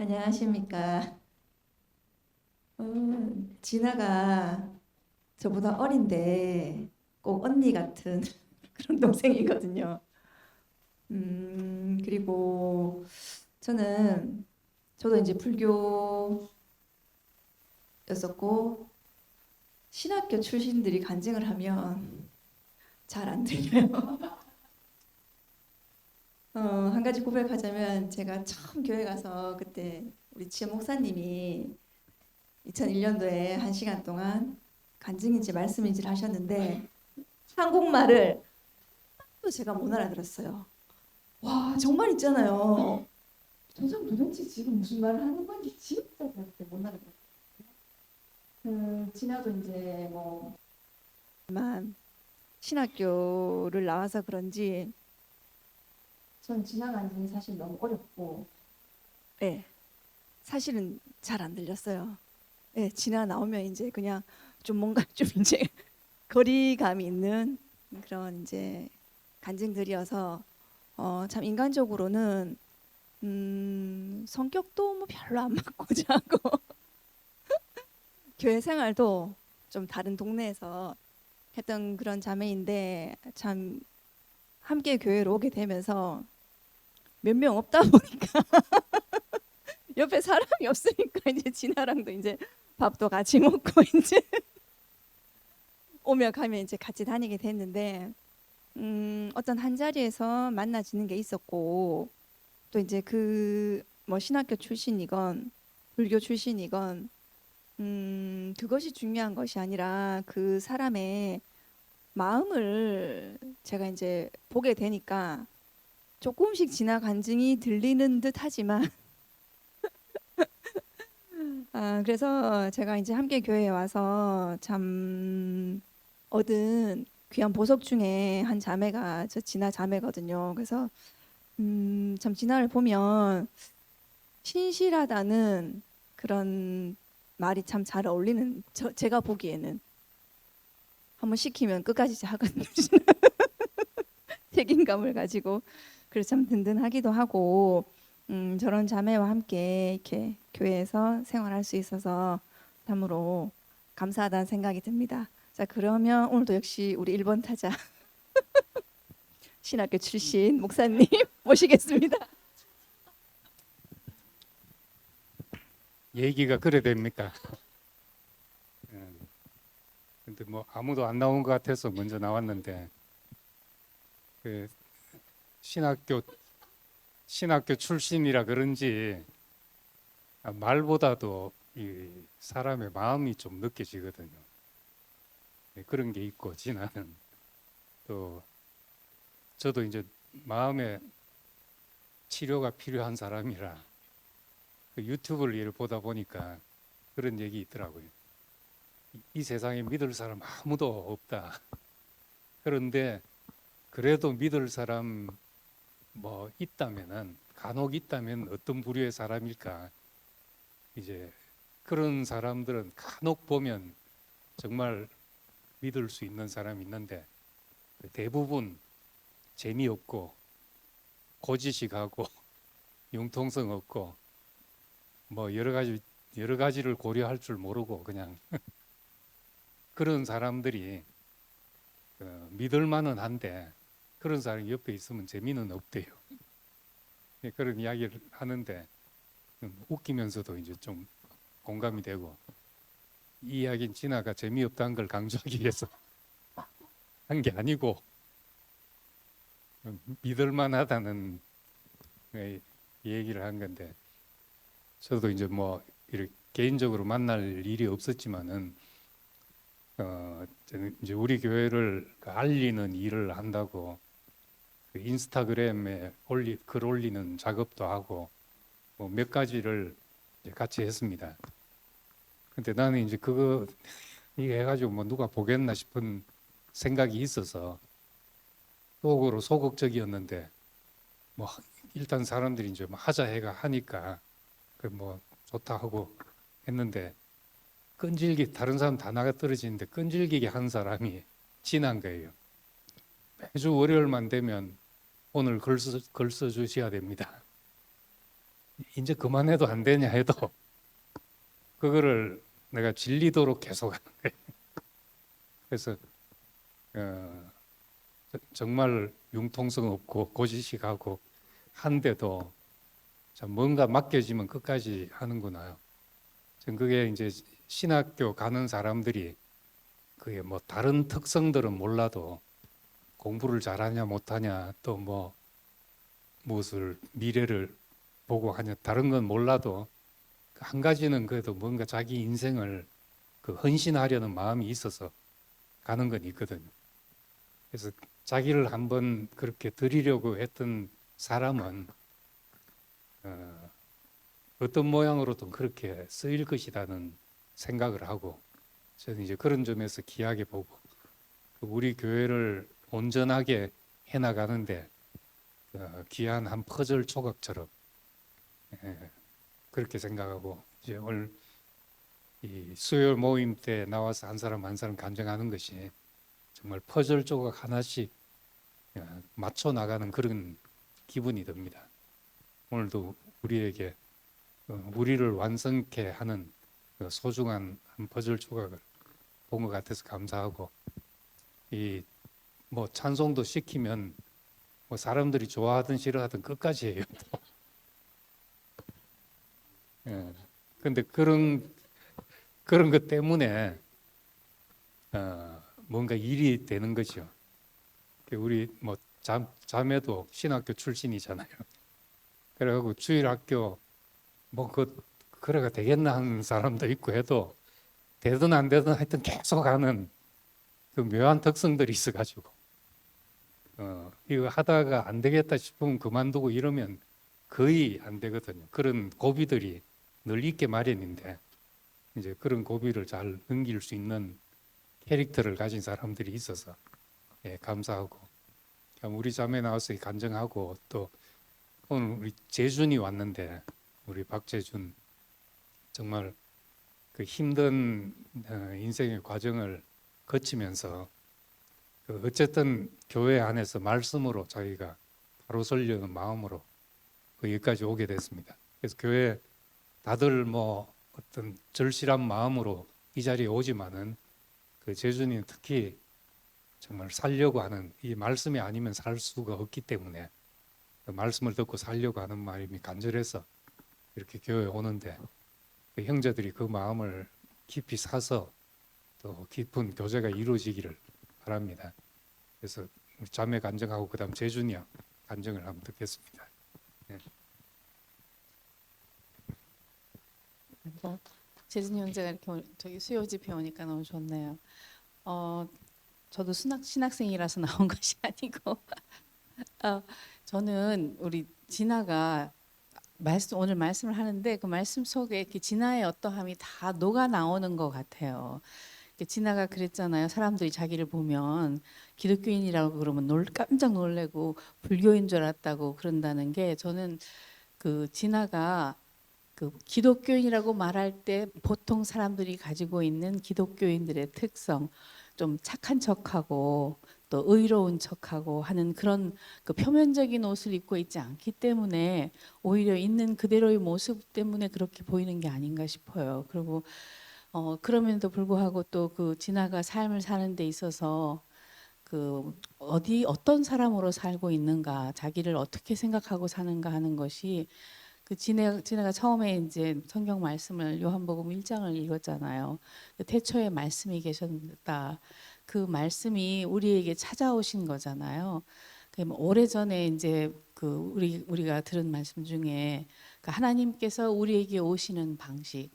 안녕하십니까. 진아가 저보다 어린데 꼭 언니 같은 그런 동생이거든요. 그리고 저는 저도 이제 불교였었고 신학교 출신들이 간증을 하면 잘 안 들려요. 한 가지 고백하자면 제가 처음 교회 가서 그때 우리 지혜 목사님이 2001년도에 1시간 동안 간증인지 말씀인지를 하셨는데 한국말을 또 제가 못 알아들었어요. 와 정말 있잖아요. 저 사람 도대체 지금 무슨 말을 하는 건지 진짜 그때 못 알아들었어요. 지나도 이제 뭐만 신학교를 나와서 그런지 전 지나간 지는 사실 너무 어렵고 예 사실은 잘 안 들렸어요. 예 지나 나오면 이제 그냥 좀 뭔가 좀 이제 거리감이 있는 그런 이제 간증들이어서 참 인간적으로는 성격도 뭐 별로 안 맞고 자고 교회 생활도 좀 다른 동네에서 했던 그런 자매인데 참 함께 교회로 오게 되면서 몇 명 없다 보니까 옆에 사람이 없으니까 이제 진아랑도 이제 밥도 같이 먹고 이제 오며 가며 이제 같이 다니게 됐는데 어떤 한 자리에서 만나지는 게 있었고 또 이제 그 뭐 신학교 출신이건 불교 출신이건 그것이 중요한 것이 아니라 그 사람의 마음을 제가 이제 보게 되니까 조금씩 지나 간증이 들리는 듯 하지만 그래서 제가 이제 함께 교회에 와서 참 얻은 귀한 보석 중에 한 자매가 저 진아 자매거든요. 그래서 참 진아를 보면 신실하다는 그런 말이 참 잘 어울리는 제가 보기에는 한번 시키면 끝까지 하거든요. 책임감을 가지고 그래서 참 든든하기도 하고 저런 자매와 함께 이렇게 교회에서 생활할 수 있어서 참으로 감사하다는 생각이 듭니다. 자 그러면 오늘도 역시 우리 1번 타자 신학교 출신 목사님 모시겠습니다. 얘기가 그래 됩니까? 근데 뭐 아무도 안 나온 것 같아서 먼저 나왔는데 그 신학교 신학교 출신이라 그런지 말보다도 이 사람의 마음이 좀 느껴지거든요. 그런 게 있고 진화는 또 저도 이제 마음의 치료가 필요한 사람이라 그 유튜브를 예를 보다 보니까 그런 얘기 있더라고요. 이 세상에 믿을 사람 아무도 없다. 그런데 그래도 믿을 사람 뭐 있다면은 간혹 있다면 어떤 부류의 사람일까? 이제 그런 사람들은 간혹 보면 정말 믿을 수 있는 사람이 있는데 대부분 재미없고 고지식하고 융통성 없고 뭐 여러 가지를 고려할 줄 모르고 그냥 그런 사람들이 믿을 만은 한데 그런 사람이 옆에 있으면 재미는 없대요. 그런 이야기를 하는데 웃기면서도 이제 좀 공감이 되고 이 이야기는 진아가 재미없다는 걸 강조하기 위해서 한 게 아니고 믿을 만하다는 얘기를 한 건데 저도 이제 뭐 이렇게 개인적으로 만날 일이 없었지만은 저는 이제 우리 교회를 알리는 일을 한다고 그 인스타그램에 글 올리는 작업도 하고 뭐 몇 가지를 이제 같이 했습니다. 근데 나는 이제 그거 이거 해가지고 뭐 누가 보겠나 싶은 생각이 있어서 속으로 소극적이었는데 뭐 일단 사람들이 이제 뭐 하자 해가 하니까 그 뭐 좋다 하고 했는데 끈질기 다른 사람 다 나가 떨어지는데 끈질기게 한 사람이 진한 거예요. 매주 월요일만 되면 오늘 글 써 주셔야 됩니다. 이제 그만해도 안 되냐 해도 그거를 내가 질리도록 계속 하는 거예요. 그래서 정말 융통성 없고 고지식하고 한데도 참 뭔가 맡겨지면 끝까지 하는구나. 전 그게 이제 신학교 가는 사람들이 그게 뭐 다른 특성들은 몰라도 공부를 잘하냐 못하냐 또 뭐 무엇을 미래를 보고 하냐 다른 건 몰라도 한 가지는 그래도 뭔가 자기 인생을 그 헌신하려는 마음이 있어서 가는 건 있거든요. 그래서 자기를 한번 그렇게 드리려고 했던 사람은 어떤 모양으로든 그렇게 쓰일 것이라는 생각을 하고 저는 이제 그런 점에서 귀하게 보고 우리 교회를 온전하게 해나가는데 귀한 한 퍼즐 조각처럼 그렇게 생각하고 이제 오늘 이 수요일 모임 때 나와서 한 사람 한 사람 간증하는 것이 정말 퍼즐 조각 하나씩 맞춰 나가는 그런 기분이 듭니다. 오늘도 우리에게 우리를 완성케 하는 소중한 한 퍼즐 조각을 본 것 같아서 감사하고 이 뭐 찬송도 시키면 뭐 사람들이 좋아하든 싫어하든 끝까지 해요. 예. 근데 그런 것 때문에 뭔가 일이 되는 거죠. 우리 뭐 자매도 신학교 출신이잖아요. 그래가지고 주일학교 뭐 그래가 되겠나 하는 사람도 있고 해도 되든 안 되든 하여튼 계속 하는 그 묘한 특성들이 있어가지고 이거 하다가 안 되겠다 싶으면 그만두고 이러면 거의 안 되거든요. 그런 고비들이 늘 있게 마련인데 이제 그런 고비를 잘 넘길 수 있는 캐릭터를 가진 사람들이 있어서 예, 감사하고 우리 자매 나와서 간증하고 또 오늘 우리 재준이 왔는데 우리 박재준 정말 그 힘든 인생의 과정을 거치면서 어쨌든 교회 안에서 말씀으로 자기가 바로 서려는 마음으로 여기까지 오게 됐습니다. 그래서 교회 다들 뭐 어떤 절실한 마음으로 이 자리에 오지만은 그 재준이는 특히 정말 살려고 하는 이 말씀이 아니면 살 수가 없기 때문에 그 말씀을 듣고 살려고 하는 마음이 간절해서 이렇게 교회에 오는데 그 형제들이 그 마음을 깊이 사서 또 깊은 교제가 이루어지기를 바랍니다. 그래서 자매 간증하고 그다음 재준이 형 간증을 한번 듣겠습니다. 네. 재진이 형제가 이렇게 저기 수요 집회 오니까 너무 좋네요. 저도 신학생이라서 나온 것이 아니고 저는 우리 진아가 오늘 말씀을 하는데 그 말씀 속에 이렇게 진아의 어떠함이 다 녹아 나오는 것 같아요. 진아가 그랬잖아요. 사람들이 자기를 보면 기독교인이라고 그러면 깜짝 놀래고 불교인 줄 알았다고 그런다는 게 저는 그 진아가 그 기독교인이라고 말할 때 보통 사람들이 가지고 있는 기독교인들의 특성, 좀 착한 척하고 또 의로운 척하고 하는 그런 그 표면적인 옷을 입고 있지 않기 때문에 오히려 있는 그대로의 모습 때문에 그렇게 보이는 게 아닌가 싶어요. 그리고 그럼에도 불구하고 또 그 진아가 삶을 사는 데 있어서 그 어떤 사람으로 살고 있는가, 자기를 어떻게 생각하고 사는가 하는 것이 그 진해가 처음에 이제 성경 말씀을 요한복음 1장을 읽었잖아요. 그 태초에 말씀이 계셨다. 그 말씀이 우리에게 찾아오신 거잖아요. 그 오래전에 이제 그 우리가 들은 말씀 중에 그 하나님께서 우리에게 오시는 방식,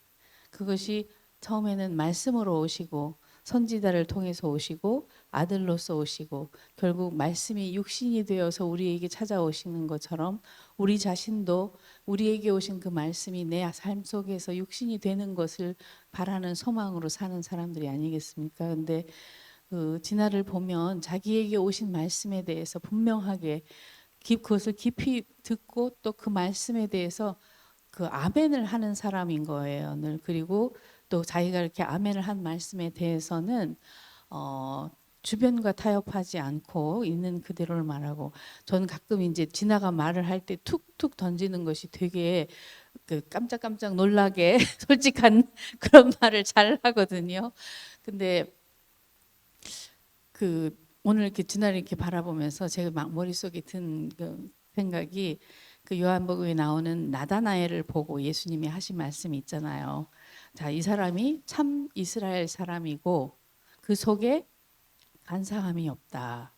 그것이 처음에는 말씀으로 오시고 선지자를 통해서 오시고 아들로서 오시고 결국 말씀이 육신이 되어서 우리에게 찾아오시는 것처럼 우리 자신도 우리에게 오신 그 말씀이 내 삶 속에서 육신이 되는 것을 바라는 소망으로 사는 사람들이 아니겠습니까? 근데 그 진아를 보면 자기에게 오신 말씀에 대해서 분명하게 그것을 깊이 듣고 또 그 말씀에 대해서 그 아멘을 하는 사람인 거예요. 늘. 그리고 또 자기가 이렇게 아멘을 한 말씀에 대해서는 주변과 타협하지 않고 있는 그대로를 말하고, 저는 가끔 이제 진아가 말을 할 때 툭툭 던지는 것이 되게 그 깜짝깜짝 놀라게 솔직한 그런 말을 잘 하거든요. 근데 그 오늘 이렇게 진아를 이렇게 바라보면서 제가 막 머릿속에 든 그 생각이, 그 요한복음에 나오는 나다나엘을 보고 예수님이 하신 말씀이 있잖아요. 자, 이 사람이 참 이스라엘 사람이고 그 속에 간사함이 없다.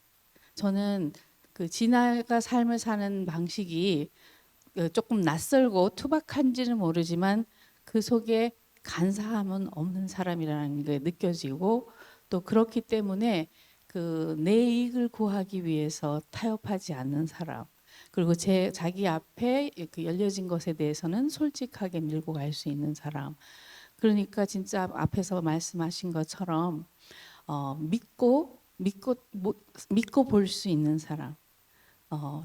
저는 그 진아가 삶을 사는 방식이 조금 낯설고 투박한지는 모르지만 그 속에 간사함은 없는 사람이라는 게 느껴지고, 또 그렇기 때문에 그 내 이익을 구하기 위해서 타협하지 않는 사람, 그리고 자기 앞에 그 열려진 것에 대해서는 솔직하게 밀고 갈 수 있는 사람. 그러니까 진짜 앞에서 말씀하신 것처럼 믿고 볼 수 있는 사람.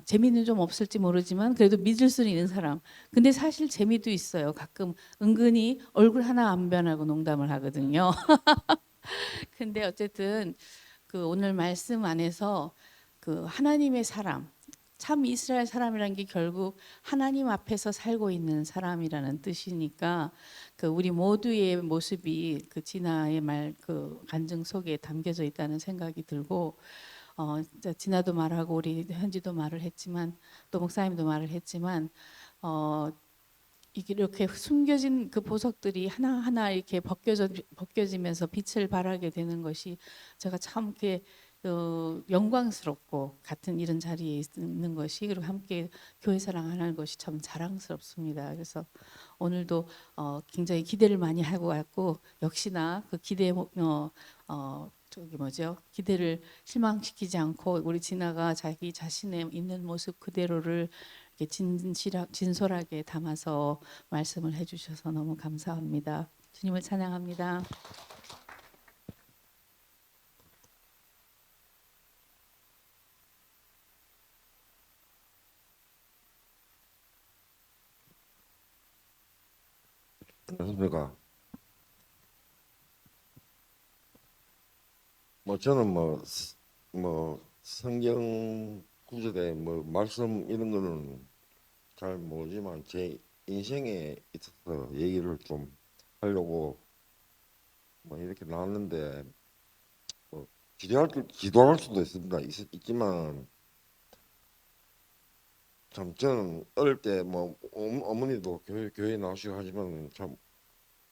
재미는 좀 없을지 모르지만 그래도 믿을 수는 있는 사람. 근데 사실 재미도 있어요. 가끔 은근히 얼굴 하나 안 변하고 농담을 하거든요. 근데 어쨌든 그 오늘 말씀 안에서 그 하나님의 사람, 참 이스라엘 사람이라는 게 결국 하나님 앞에서 살고 있는 사람이라는 뜻이니까, 그 우리 모두의 모습이 그 진아의 말 그 간증 속에 담겨져 있다는 생각이 들고, 진아도 말하고 우리 현지도 말을 했지만 또 목사님도 말을 했지만, 이게 이렇게 숨겨진 그 보석들이 하나하나 이렇게 벗겨지면서 빛을 발하게 되는 것이 제가 참 이렇게 영광스럽고, 같은 이런 자리에 있는 것이, 그리고 함께 교회 사랑하는 것이 참 자랑스럽습니다. 그래서 오늘도 굉장히 기대를 많이 하고 왔고, 역시나 그 저기 뭐죠? 기대를 실망시키지 않고 우리 진아가 자기 자신의 있는 모습 그대로를 이렇게 진솔하게 담아서 말씀을 해주셔서 너무 감사합니다. 주님을 찬양합니다. 안녕하십니까. 뭐 저는 뭐 성경 구절에 뭐 말씀 이런 거는 잘 모르지만 제 인생에 있어서 얘기를 좀 하려고 뭐 이렇게 나왔는데, 뭐 기도할 수도 있지만 참 저는 어릴 때 뭐 어머니도 교회 나오시고 하지만 참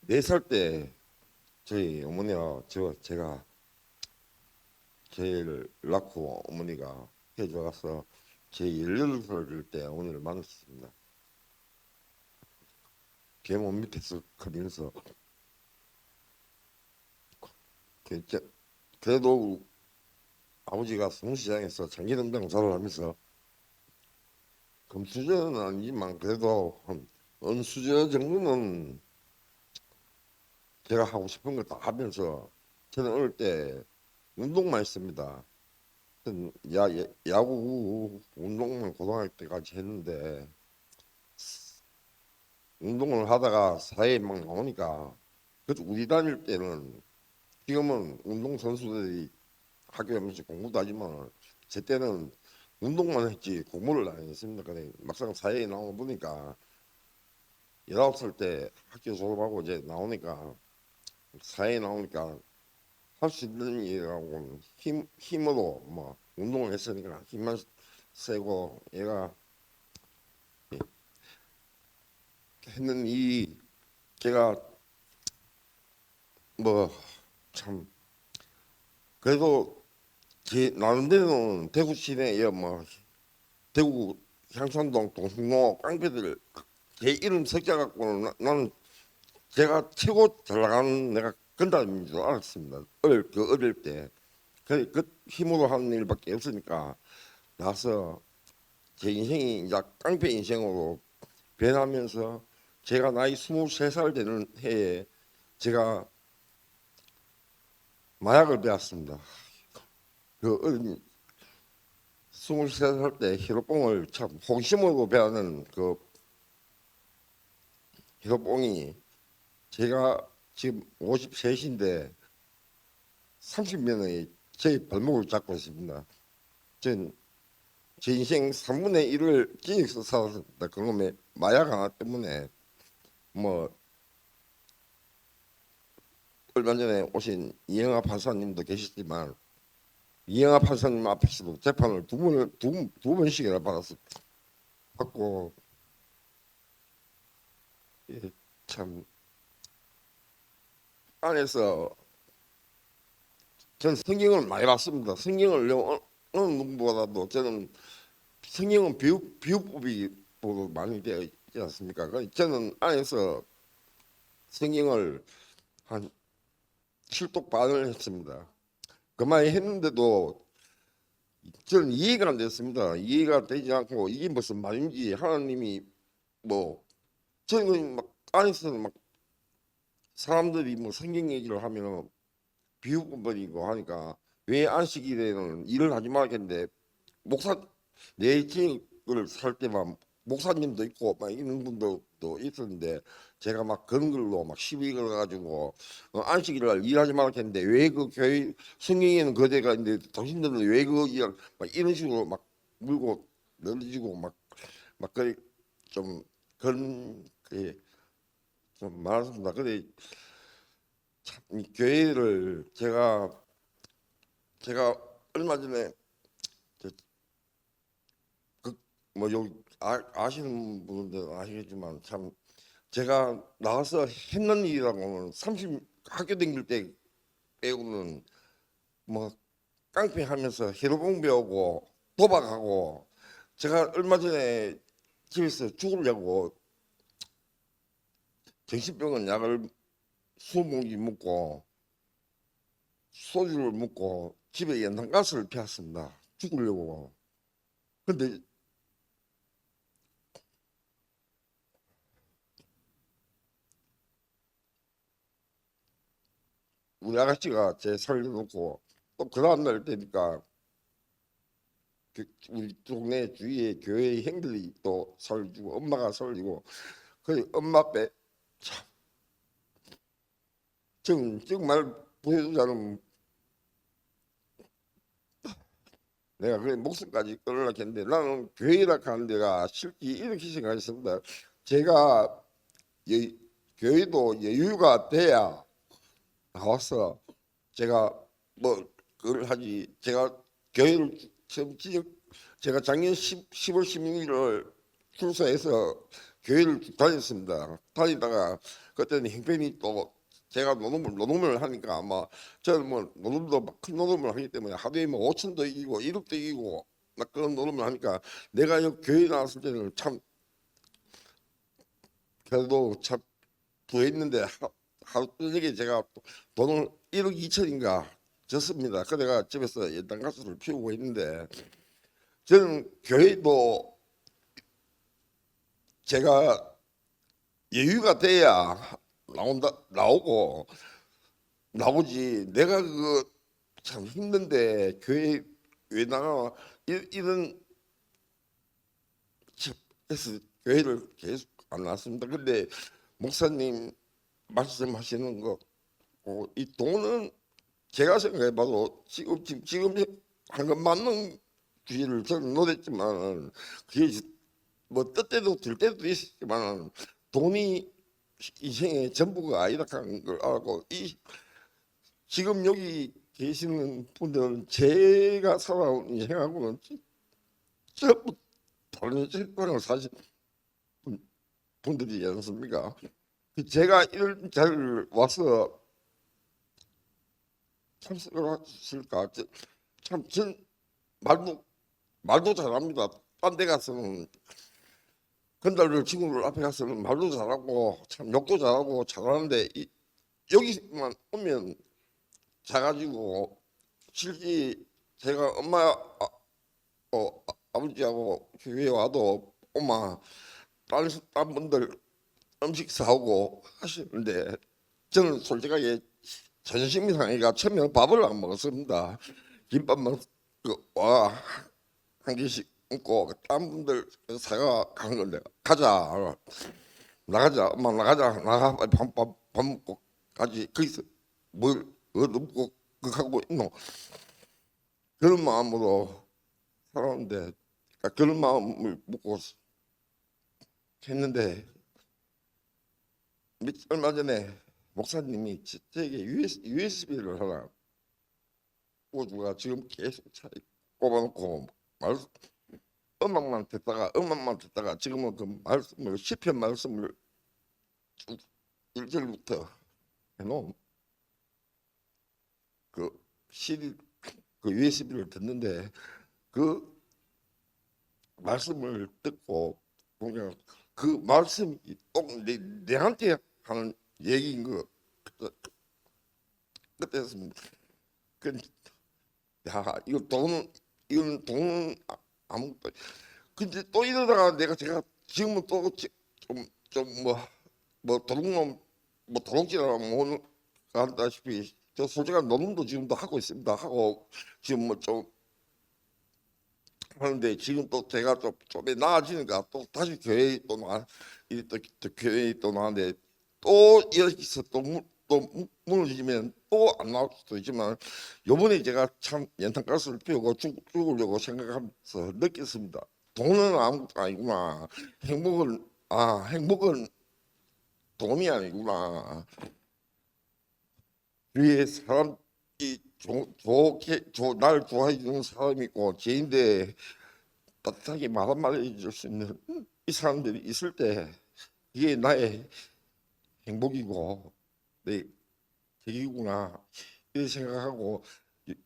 4살 때 저희 어머니와 제가 저희를 낳고 어머니가 해줘서 제 18살 때 어머니를 만났습니다. 계몸 밑에서 거리면서 그래도 아버지가 성시장에서 장기농장 장사를 하면서 금수저는 아니지만 그래도 한 어느 수저 정도는 제가 하고 싶은 거 다 하면서, 저는 어릴 때 운동만 했습니다. 야구 운동만 고등학교 때까지 했는데, 운동을 하다가 사회에 막 나오니까, 그래서 우리 다닐 때는 지금은 운동 선수들이 학교에 하면서 공부도 하지만 제 때는 운동만 했지 공부를 안 했습니다. 근데 막상 사회에 나와 보니까 19살 때 학교 졸업하고 이제 나오니까, 사회에 나오니까 할 수 있는 일이라고 힘으로 뭐 운동을 했으니까 힘만 세고 얘가 했는 이 제가 뭐 참 그래도 제 나름대로는 대구 시내에 뭐 대구 향산동 동승로 깡패들 제 이름 석자 갖고는 나는 제가 최고 잘 나가는 내가 건달인 줄 알았습니다. 어릴 때. 그 힘으로 하는 일밖에 없으니까 나서 제 인생이 이제 깡패 인생으로 변하면서, 제가 나이 23살 되는 해에 제가 마약을 배웠습니다. 그 23살 때 히로뽕을 참 호기심으로 배우는 그 히로뽕이, 제가 지금 53인데 30년의 제 발목을 잡고 있습니다. 전 제 인생 3분의 1을 기획서 살았습니다. 그놈의 마약 하나 때문에. 뭐 얼마 전에 오신 이영하 판사님도 계시지만 이영하 판사님 앞에서도 재판을 두 번씩이나 받고 예, 참 안에서 전 성경을 많이 봤습니다. 성경을 어느 누구보다도 저는 성경은 비유법이 보도 많이 되어 있지 않습니까? 저는 안에서 성경을 한 7독 반을 했습니다. 그만 했는데도 저는 이해가 안 됐습니다. 이해가 되지 않고 이게 무슨 말인지 하나님이 뭐 저는 막 안에서는 막 사람들이 뭐 성경 얘기를 하면 비유법이고 하니까 왜 안식일에는 일을 하지 말겠는데 내 지역을 살 때만 목사님도 있고 막 이런 분들도 있었는데 제가 막 그런 걸로 막 시비 걸어가지고 안식일을 일하지 말겠는데 왜 그 교회 성경에는 그대가 있는데 당신들은 왜 그 일 막 이런 식으로 막 물고 늘어지고 막 그래 좀 그런 좀 많았습니다. 근데 참 이 교회를 제가 얼마 전에 뭐 여기 아시는 분들 아시겠지만 참 제가 나가서 했는 일이라고는 30 학교 다닐 때 빼고는 뭐 깡패하면서 헤로봉 배우고 도박하고 제가 얼마 전에 집에서 죽으려고 정신병원 약을 20봉지 먹고 소주를 먹고 집에 연탄가스를 피웠습니다. 죽으려고. 근데 우리 아가씨가 제 살려놓고 또 그 다음날 되니까 우리 동네 주위에 교회 형들이 또 살려주고 엄마가 살리고 그 엄마 앞에 정말 보여주자는 내가 그래 목숨까지 끊으려고 했는데 나는 교회라 하는 데가 실제 이렇게 생각했습니다. 제가 교회도 여유가 돼야 나와서 제가 뭐 그걸 하지. 제가 교회를 처음 제가 작년 10월 16일을 출소해서 교회를 다녔습니다. 다니다가 그때는 형편이 또 제가 노름을 하니까 아마 저는 뭐 노름도 막 큰 노름을 하기 때문에 하루에 뭐 5천도 이기고 1억도 이기고 막 그런 노름을 하니까 내가 여기 교회 나왔을 때는 참 그래도 참 부했는데 하루 저녁에 제가 돈을 1억 2천인가 졌습니다. 그 내가 집에서 연탄가스를 피우고 있는데 저는 교회도 제가 여유가 돼야 나오지. 내가 그거 참 힘든데 교회 왜 나가 이런 해서 교회를 계속 안 나왔습니다. 근데 목사님 말씀하시는 거, 이 돈은 제가 생각해봐도 지금 한 건 맞는 주의를 저는 노렸지만 그게 뭐 뜻대로 들 때도 있었지만 돈이 인생의 전부가 아니다 하는 걸 알고 지금 여기 계시는 분들은 제가 살아온 인생하고는 전부 다른 세상을 사신 분들이지 않습니까? 제가 이런 자리를 와서 참석했을까? 전 말도 잘합니다. 딴 데 가서는 건달들 친구들 앞에 가서는 말도 잘하고 참 욕도 잘하고 잘하는데 여기만 오면 작아지고 실제 제가 아버지하고 교회 와도 엄마 딴 분들 음식 사오고 하시는데 저는 솔직하게 자존심이 상해가 처음에 밥을 안 먹었습니다. 김밥만 한 개씩 먹고 딴 분들 사가 가는 건데 가자 나가자 엄마 나가 밥 먹고 가지 거기서 뭘 얻고 그거 하고 있노. 그런 마음으로 살았는데, 그러니까 그런 마음을 먹고 했는데 얼마 전에 목사님이 저에게 USB를 하나 꽂아가 지금 계속 차에 꼽아놓고 음악만 듣다가 지금은 그 말씀을 시편 말씀을 쭉 1절부터 해놓은 그 CD 그 USB를 듣는데 그 말씀을 듣고 보면 그 말씀이 꼭 내한테 하는 얘기인 거 그때였습니다. 그, 야 이건 돈 아무것도 근데 또 이러다가 제가 지금은 또 좀 도둑놈 도둑질하면 오늘 한다시피 저 솔직한 노름도 지금도 하고 있습니다. 하고 지금 뭐 좀 하는데 지금 또 제가 좀 나아지니까 또 다시 교회에 또 교회에 또 나왔는데 또 여기서 또 무너지면 또 안 나올 수도 있지만 요번에 제가 참 연탄가스를 피우고 죽으려고 생각하면서 느꼈습니다. 돈은 아무것도 아니구나. 행복은 돈이 아니구나. 위에 사람이 날 좋아해 주는 사람이 있고 제인데 따뜻하게 말 한마디 해줄 수 있는 이 사람들이 있을 때 이게 나의 행복이고 내 덕이구나 이렇게 생각하고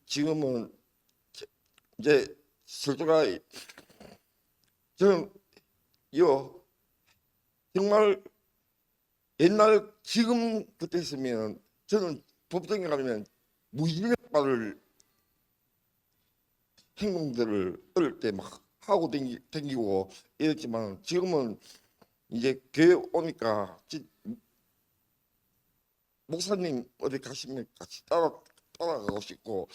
지금은 이제 솔직하게 저는 정말 옛날 지금 그때 했으면 저는 법정에 가면 무지개 받을 행동들을 어릴 때 막 하고 댕기고 이랬지만 지금은 이제 교회 오니까 목사님 어디 가시면 같이 따라가고 싶고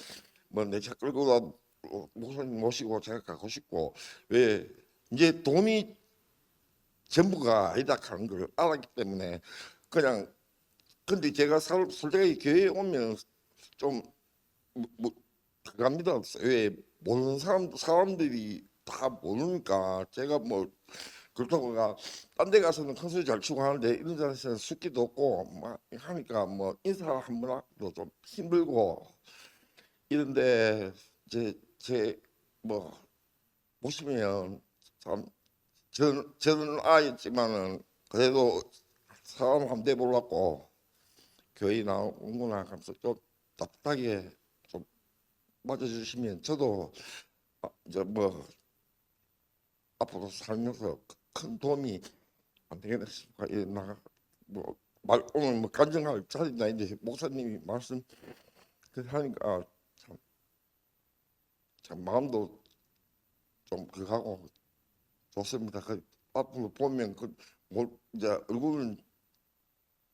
뭐 내 차 끌고 목사님 모시고 제가 가고 싶고 왜 이제 돈이 전부가 아니다 하는 걸 알았기 때문에 그냥 근데 제가 솔직하게 교회에 오면 좀 갑니다. 왜 모르는 사람들이 다 모르니까 제가 뭐 그렇다고 딴 데 가서는 큰 소리 잘 치고 하는데 이런 데서는 숙기도 없고 막 하니까 뭐 인사 한번 하기도 좀 힘들고 이런데 제 뭐 보시면 참 저는 아이였지만은 그래도 사람 한 대 몰랐고 교회 나오구나 하면서 좀 따뜻하게 좀 맞아주시면 저도 이제 뭐 앞으로 살면서 큰 도움이 안 되겠나 싶어요. 오늘 뭐 간증할 자리는 아닌데 목사님이 말씀 하니까 참 마음도 좀 그하고 좋습니다. 그 앞으로 보면 이제 얼굴은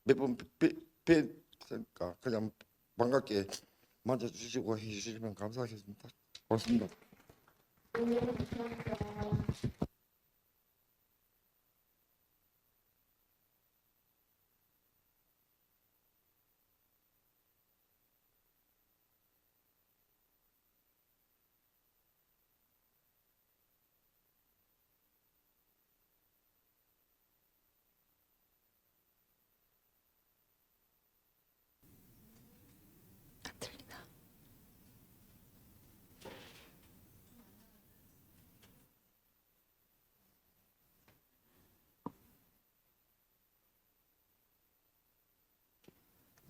몇 번 뵈니까 그냥 반갑게 만져주시고 해주시면 감사하겠습니다. 고맙습니다.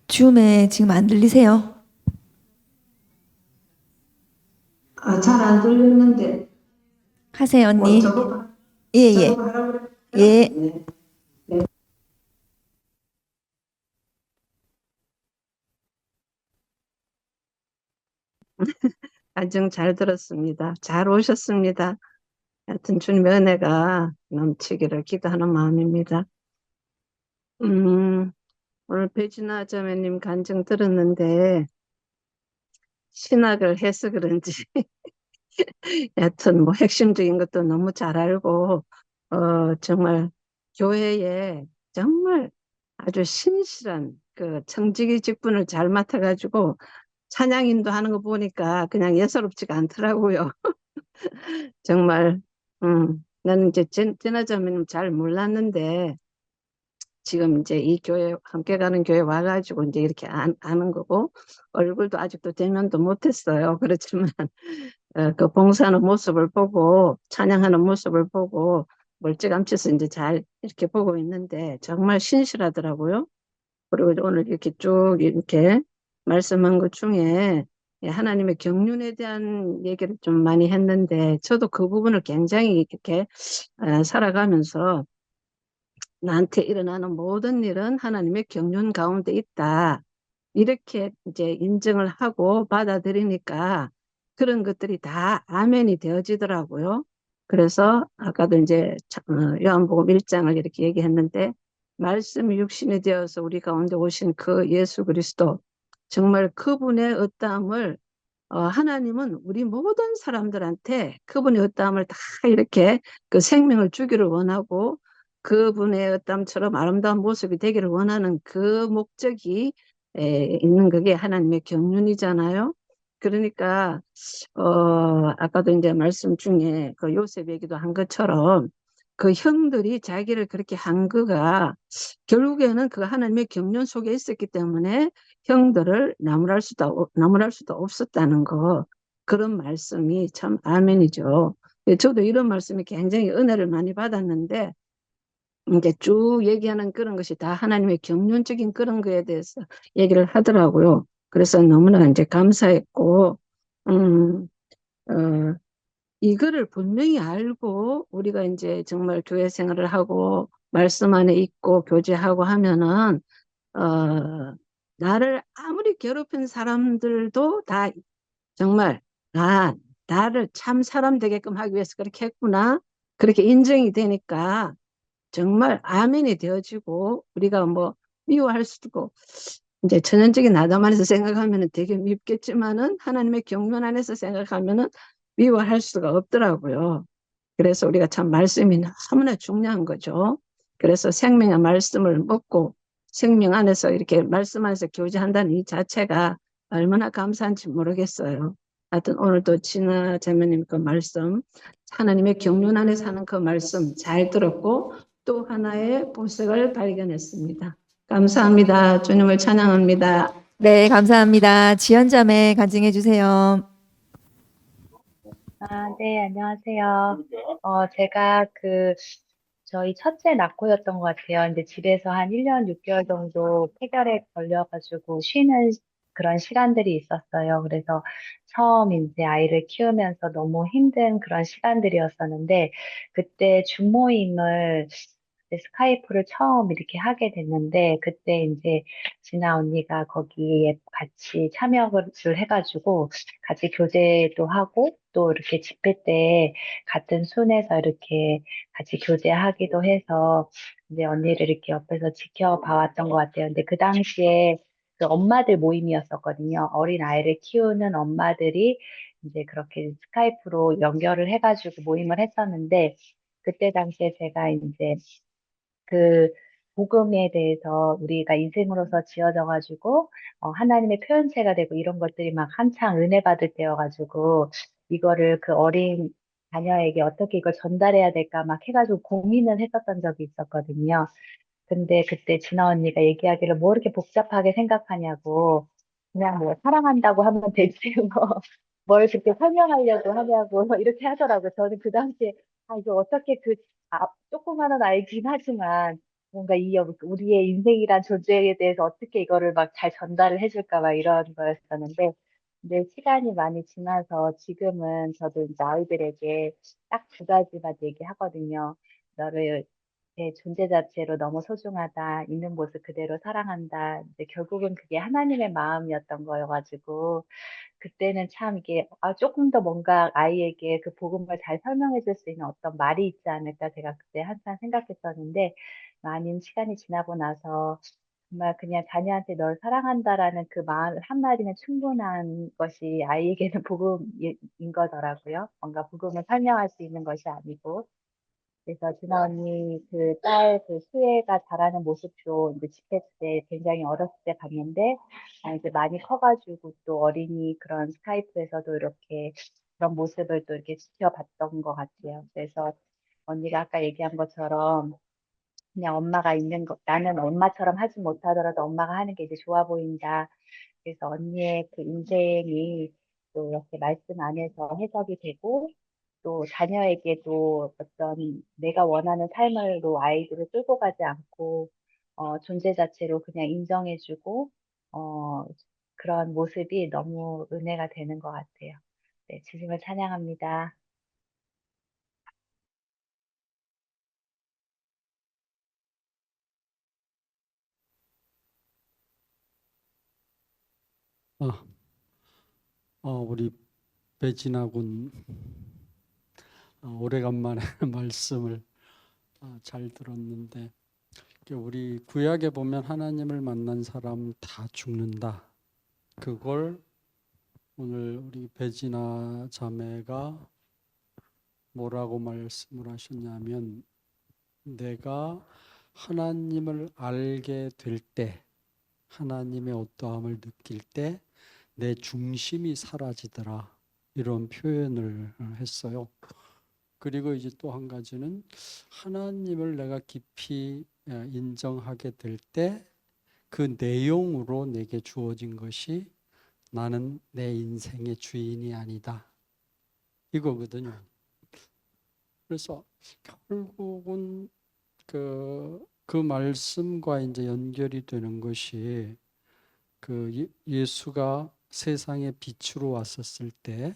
줌에 지금 안 들리세요? 잘 안 들렸는데 하세요, 뭐 언니. 예, 예. 작업하라고 그래요? 예. 네. 간증 잘 들었습니다. 잘 오셨습니다. 하여튼 주님의 은혜가 넘치기를 기도하는 마음입니다. 오늘 배진아 자매님 간증 들었는데 신학을 해서 그런지 하여튼 뭐 핵심적인 것도 너무 잘 알고 정말 교회에 정말 아주 신실한 그 청지기 직분을 잘 맡아가지고 찬양인도 하는 거 보니까 그냥 예사롭지가 않더라고요. 정말, 나는 이제 진화자매님 잘 몰랐는데, 지금 이제 이 교회, 함께 가는 교회 와가지고 이제 이렇게 아는 거고, 얼굴도 아직도 대면도 못했어요. 그렇지만, 그 봉사하는 모습을 보고, 찬양하는 모습을 보고, 멀찌감치서 이제 잘 이렇게 보고 있는데, 정말 신실하더라고요. 그리고 오늘 이렇게 쭉 이렇게 말씀한 것 중에 하나님의 경륜에 대한 얘기를 좀 많이 했는데, 저도 그 부분을 굉장히 이렇게 살아가면서 나한테 일어나는 모든 일은 하나님의 경륜 가운데 있다. 이렇게 이제 인정을 하고 받아들이니까 그런 것들이 다 아멘이 되어지더라고요. 그래서 아까도 이제 요한복음 1장을 이렇게 얘기했는데 말씀이 육신이 되어서 우리 가운데 오신 그 예수 그리스도 정말 그분의 어떠함을 하나님은 우리 모든 사람들한테 그분의 어떠함을 다 이렇게 그 생명을 주기를 원하고 그분의 어떠함처럼 아름다운 모습이 되기를 원하는 그 목적이 있는 그게 하나님의 경륜이잖아요. 그러니까 아까도 이제 말씀 중에 그 요셉 얘기도 한 것처럼 그 형들이 자기를 그렇게 한 거가 결국에는 그 하나님의 경륜 속에 있었기 때문에 형들을 나무랄 수도 없었다는 거 그런 말씀이 참 아멘이죠. 저도 이런 말씀이 굉장히 은혜를 많이 받았는데 이제 쭉 얘기하는 그런 것이 다 하나님의 경륜적인 그런 거에 대해서 얘기를 하더라고요. 그래서 너무나 이제 감사했고, 음, 어, 이거를 분명히 알고 우리가 이제 정말 교회 생활을 하고 말씀 안에 있고 교제하고 하면은, 나를 아무리 괴롭힌 사람들도 다 정말, 나를 참 사람 되게끔 하기 위해서 그렇게 했구나. 그렇게 인정이 되니까 정말 아멘이 되어지고 우리가 뭐 미워할 수도 있고 이제 천연적인 나담 안에서 생각하면 되게 밉겠지만은 하나님의 경륜 안에서 생각하면은 미워할 수가 없더라고요. 그래서 우리가 참 말씀이 너무나 중요한 거죠. 그래서 생명의 말씀을 먹고 생명 안에서 이렇게 말씀 안에서 교제한다는 이 자체가 얼마나 감사한지 모르겠어요. 하여튼 오늘도 진아 자매님 그 말씀 하나님의 경륜 안에 사는 그 말씀 잘 들었고 또 하나의 보석을 발견했습니다. 감사합니다. 주님을 찬양합니다. 네, 감사합니다. 지연자매 간증해 주세요. 네, 안녕하세요. 제가 저희 첫째 낳고였던 것 같아요. 근데 집에서 한 1년 6개월 정도 폐결에 걸려가지고 쉬는 그런 시간들이 있었어요. 그래서 처음 이제 아이를 키우면서 너무 힘든 그런 시간들이었었는데, 그때 중모임을 이제 스카이프를 처음 이렇게 하게 됐는데, 그때 이제 진아 언니가 거기에 같이 참여를 해가지고, 같이 교제도 하고, 또 이렇게 집회 때 같은 순에서 이렇게 같이 교제하기도 해서 이제 언니를 이렇게 옆에서 지켜봐왔던 것 같아요. 근데 그 당시에 그 엄마들 모임이었었거든요. 어린 아이를 키우는 엄마들이 이제 그렇게 스카이프로 연결을 해가지고 모임을 했었는데 그때 당시에 제가 이제 그 복음에 대해서 우리가 인생으로서 지어져 가지고 하나님의 표현체가 되고 이런 것들이 막 한창 은혜 받을 때여가지고 이거를 그 어린 자녀에게 어떻게 이걸 전달해야 될까 막 해가지고 고민을 했었던 적이 있었거든요. 근데 그때 진아 언니가 얘기하기를 뭐 이렇게 복잡하게 생각하냐고 그냥 뭐 사랑한다고 하면 되지 뭐 뭘 그렇게 설명하려고 하냐고 이렇게 하더라고요. 저는 그 당시에 이거 어떻게 조그마한 아이긴 하지만 뭔가 우리의 인생이란 존재에 대해서 어떻게 이거를 막 잘 전달을 해줄까 막 이런 거였었는데 근데 시간이 많이 지나서 지금은 저도 이제 아이들에게 딱 두 가지만 얘기하거든요. 너를 내 존재 자체로 너무 소중하다. 있는 모습 그대로 사랑한다. 이제 결국은 그게 하나님의 마음이었던 거여가지고 그때는 참 이게 조금 더 뭔가 아이에게 그 복음을 잘 설명해 줄 수 있는 어떤 말이 있지 않을까 제가 그때 한참 생각했었는데 많은 시간이 지나고 나서 정말 그냥 자녀한테 널 사랑한다라는 그 말 한마디는 충분한 것이 아이에게는 복음인 거더라고요. 뭔가 복음을 설명할 수 있는 것이 아니고. 그래서 진아 언니 그 딸 그 수혜가 자라는 모습도 이제 집회 때 굉장히 어렸을 때 봤는데, 이제 많이 커가지고 또 어린이 그런 스카이프에서도 이렇게 그런 모습을 또 이렇게 지켜봤던 것 같아요. 그래서 언니가 아까 얘기한 것처럼 그냥 엄마가 있는 거, 나는 엄마처럼 하지 못하더라도 엄마가 하는 게 이제 좋아 보인다. 그래서 언니의 그 인생이 또 이렇게 말씀 안에서 해석이 되고, 또 자녀에게도 어떤 내가 원하는 삶으로 아이들을 끌고 가지 않고, 존재 자체로 그냥 인정해주고, 어, 그런 모습이 너무 은혜가 되는 것 같아요. 네, 주님을 찬양합니다. 아, 우리 배진아 군 오래간만에 말씀을 잘 들었는데, 우리 구약에 보면 하나님을 만난 사람 다 죽는다. 그걸 오늘 우리 배진아 자매가 뭐라고 말씀을 하셨냐면, 내가 하나님을 알게 될 때, 하나님의 어떠함을 느낄 때 내 중심이 사라지더라. 이런 표현을 했어요. 그리고 이제 또 한 가지는 하나님을 내가 깊이 인정하게 될 때 그 내용으로 내게 주어진 것이 나는 내 인생의 주인이 아니다. 이거거든요. 그래서 결국은 그 말씀과 이제 연결이 되는 것이 예수가 세상의 빛으로 왔었을 때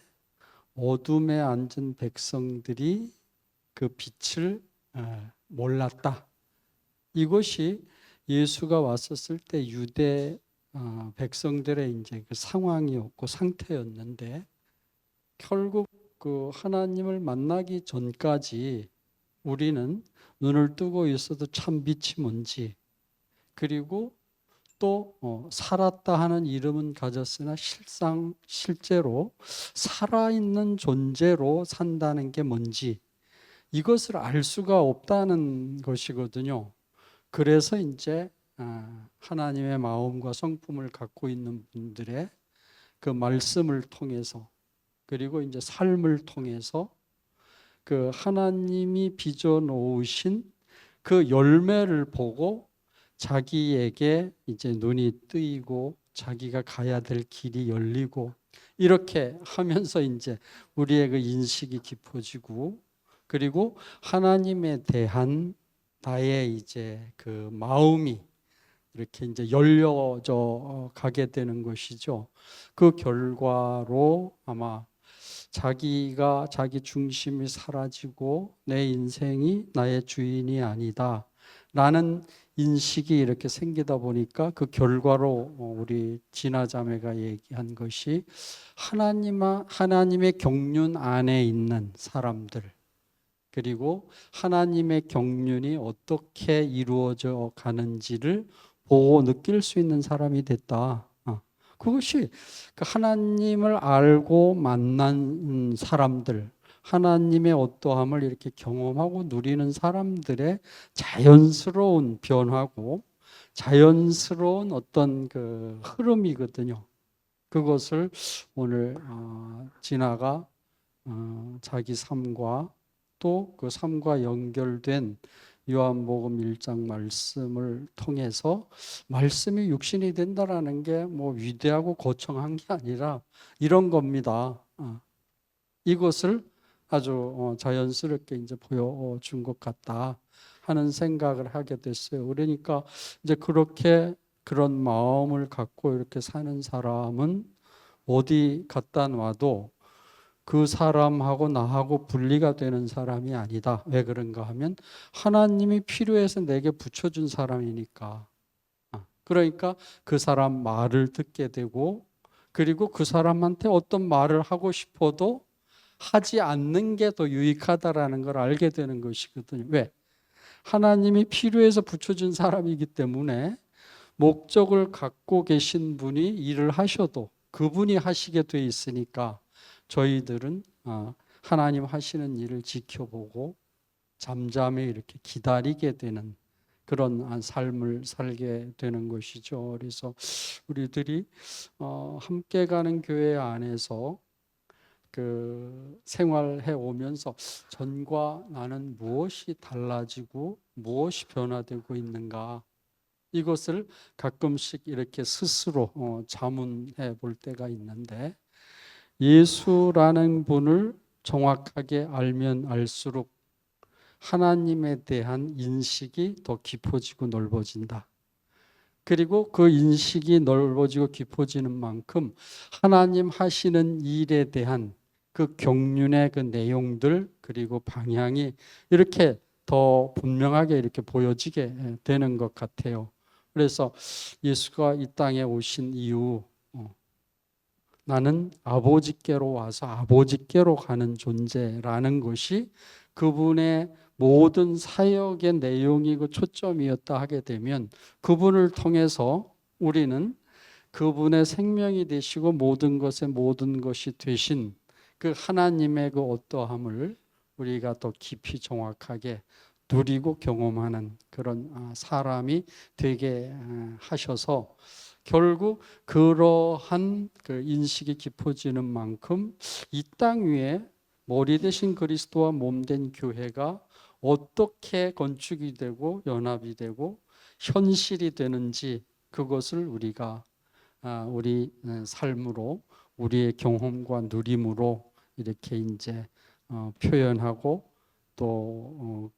어둠에 앉은 백성들이 그 빛을 몰랐다. 이것이 예수가 왔었을 때 유대 백성들의 이제 그 상황이었고 상태였는데, 결국 그 하나님을 만나기 전까지 우리는 눈을 뜨고 있어도 참 빛이 뭔지, 그리고 또 살았다 하는 이름은 가졌으나 실제로 살아있는 존재로 산다는 게 뭔지, 이것을 알 수가 없다는 것이거든요. 그래서 이제 하나님의 마음과 성품을 갖고 있는 분들의 그 말씀을 통해서, 그리고 이제 삶을 통해서 그 하나님이 빚어 놓으신 그 열매를 보고 자기에게 이제 눈이 뜨이고 자기가 가야 될 길이 열리고, 이렇게 하면서 이제 우리의 그 인식이 깊어지고, 그리고 하나님에 대한 나의 이제 그 마음이 이렇게 이제 열려져 가게 되는 것이죠. 그 결과로 아마 자기가 자기 중심이 사라지고 내 인생이 나의 주인이 아니다 라는 인식이 이렇게 생기다 보니까, 그 결과로 우리 진아 자매가 얘기한 것이 하나님의 경륜 안에 있는 사람들, 그리고 하나님의 경륜이 어떻게 이루어져 가는지를 보고 느낄 수 있는 사람이 됐다. 그것이 하나님을 알고 만난 사람들, 하나님의 어떠함을 이렇게 경험하고 누리는 사람들의 자연스러운 변화고 자연스러운 어떤 그 흐름이거든요. 그것을 오늘 진아가 자기 삶과 또 그 삶과 연결된 요한복음 1장 말씀을 통해서, 말씀이 육신이 된다라는 게 뭐 위대하고 거창한 게 아니라 이런 겁니다. 이것을 아주 자연스럽게 이제 보여준 것 같다 하는 생각을 하게 됐어요. 그러니까 이제 그렇게 그런 마음을 갖고 이렇게 사는 사람은 어디 갖다 놔도 그 사람하고 나하고 분리가 되는 사람이 아니다. 왜 그런가 하면 하나님이 필요해서 내게 붙여준 사람이니까. 그러니까 그 사람 말을 듣게 되고, 그리고 그 사람한테 어떤 말을 하고 싶어도 하지 않는 게 더 유익하다라는 걸 알게 되는 것이거든요. 왜? 하나님이 필요해서 붙여준 사람이기 때문에 목적을 갖고 계신 분이 일을 하셔도 그분이 하시게 돼 있으니까 저희들은 하나님 하시는 일을 지켜보고 잠잠히 이렇게 기다리게 되는 그런 삶을 살게 되는 것이죠. 그래서 우리들이 함께 가는 교회 안에서 그 생활해 오면서 전과 나는 무엇이 달라지고 무엇이 변화되고 있는가, 이것을 가끔씩 이렇게 스스로 자문해 볼 때가 있는데, 예수라는 분을 정확하게 알면 알수록 하나님에 대한 인식이 더 깊어지고 넓어진다. 그리고 그 인식이 넓어지고 깊어지는 만큼 하나님 하시는 일에 대한 그 경륜의 그 내용들 그리고 방향이 이렇게 더 분명하게 이렇게 보여지게 되는 것 같아요. 그래서 예수가 이 땅에 오신 이후 나는 아버지께로 와서 아버지께로 가는 존재라는 것이 그분의 모든 사역의 내용이고 초점이었다 하게 되면, 그분을 통해서 우리는 그분의 생명이 되시고 모든 것의 모든 것이 되신 그 하나님의 그 어떠함을 우리가 더 깊이 정확하게 누리고 경험하는 그런 사람이 되게 하셔서, 결국 그러한 그 인식이 깊어지는 만큼 이 땅 위에 머리 대신 그리스도와 몸 된 교회가 어떻게 건축이 되고 연합이 되고 현실이 되는지, 그것을 우리가 우리 삶으로, 우리의 경험과 누림으로 이렇게 이제 표현하고 또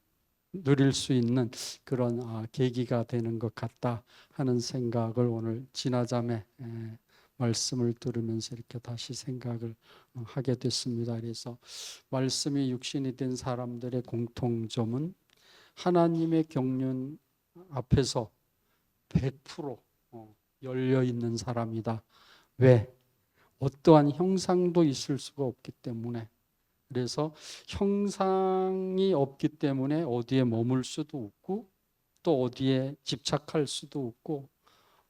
누릴 수 있는 그런 계기가 되는 것 같다 하는 생각을 오늘 진화자매 말씀을 들으면서 이렇게 다시 생각을 하게 됐습니다. 그래서 말씀이 육신이 된 사람들의 공통점은 하나님의 경륜 앞에서 100% 열려 있는 사람이다. 왜? 어떠한 형상도 있을 수가 없기 때문에. 그래서 형상이 없기 때문에 어디에 머물 수도 없고, 또 어디에 집착할 수도 없고,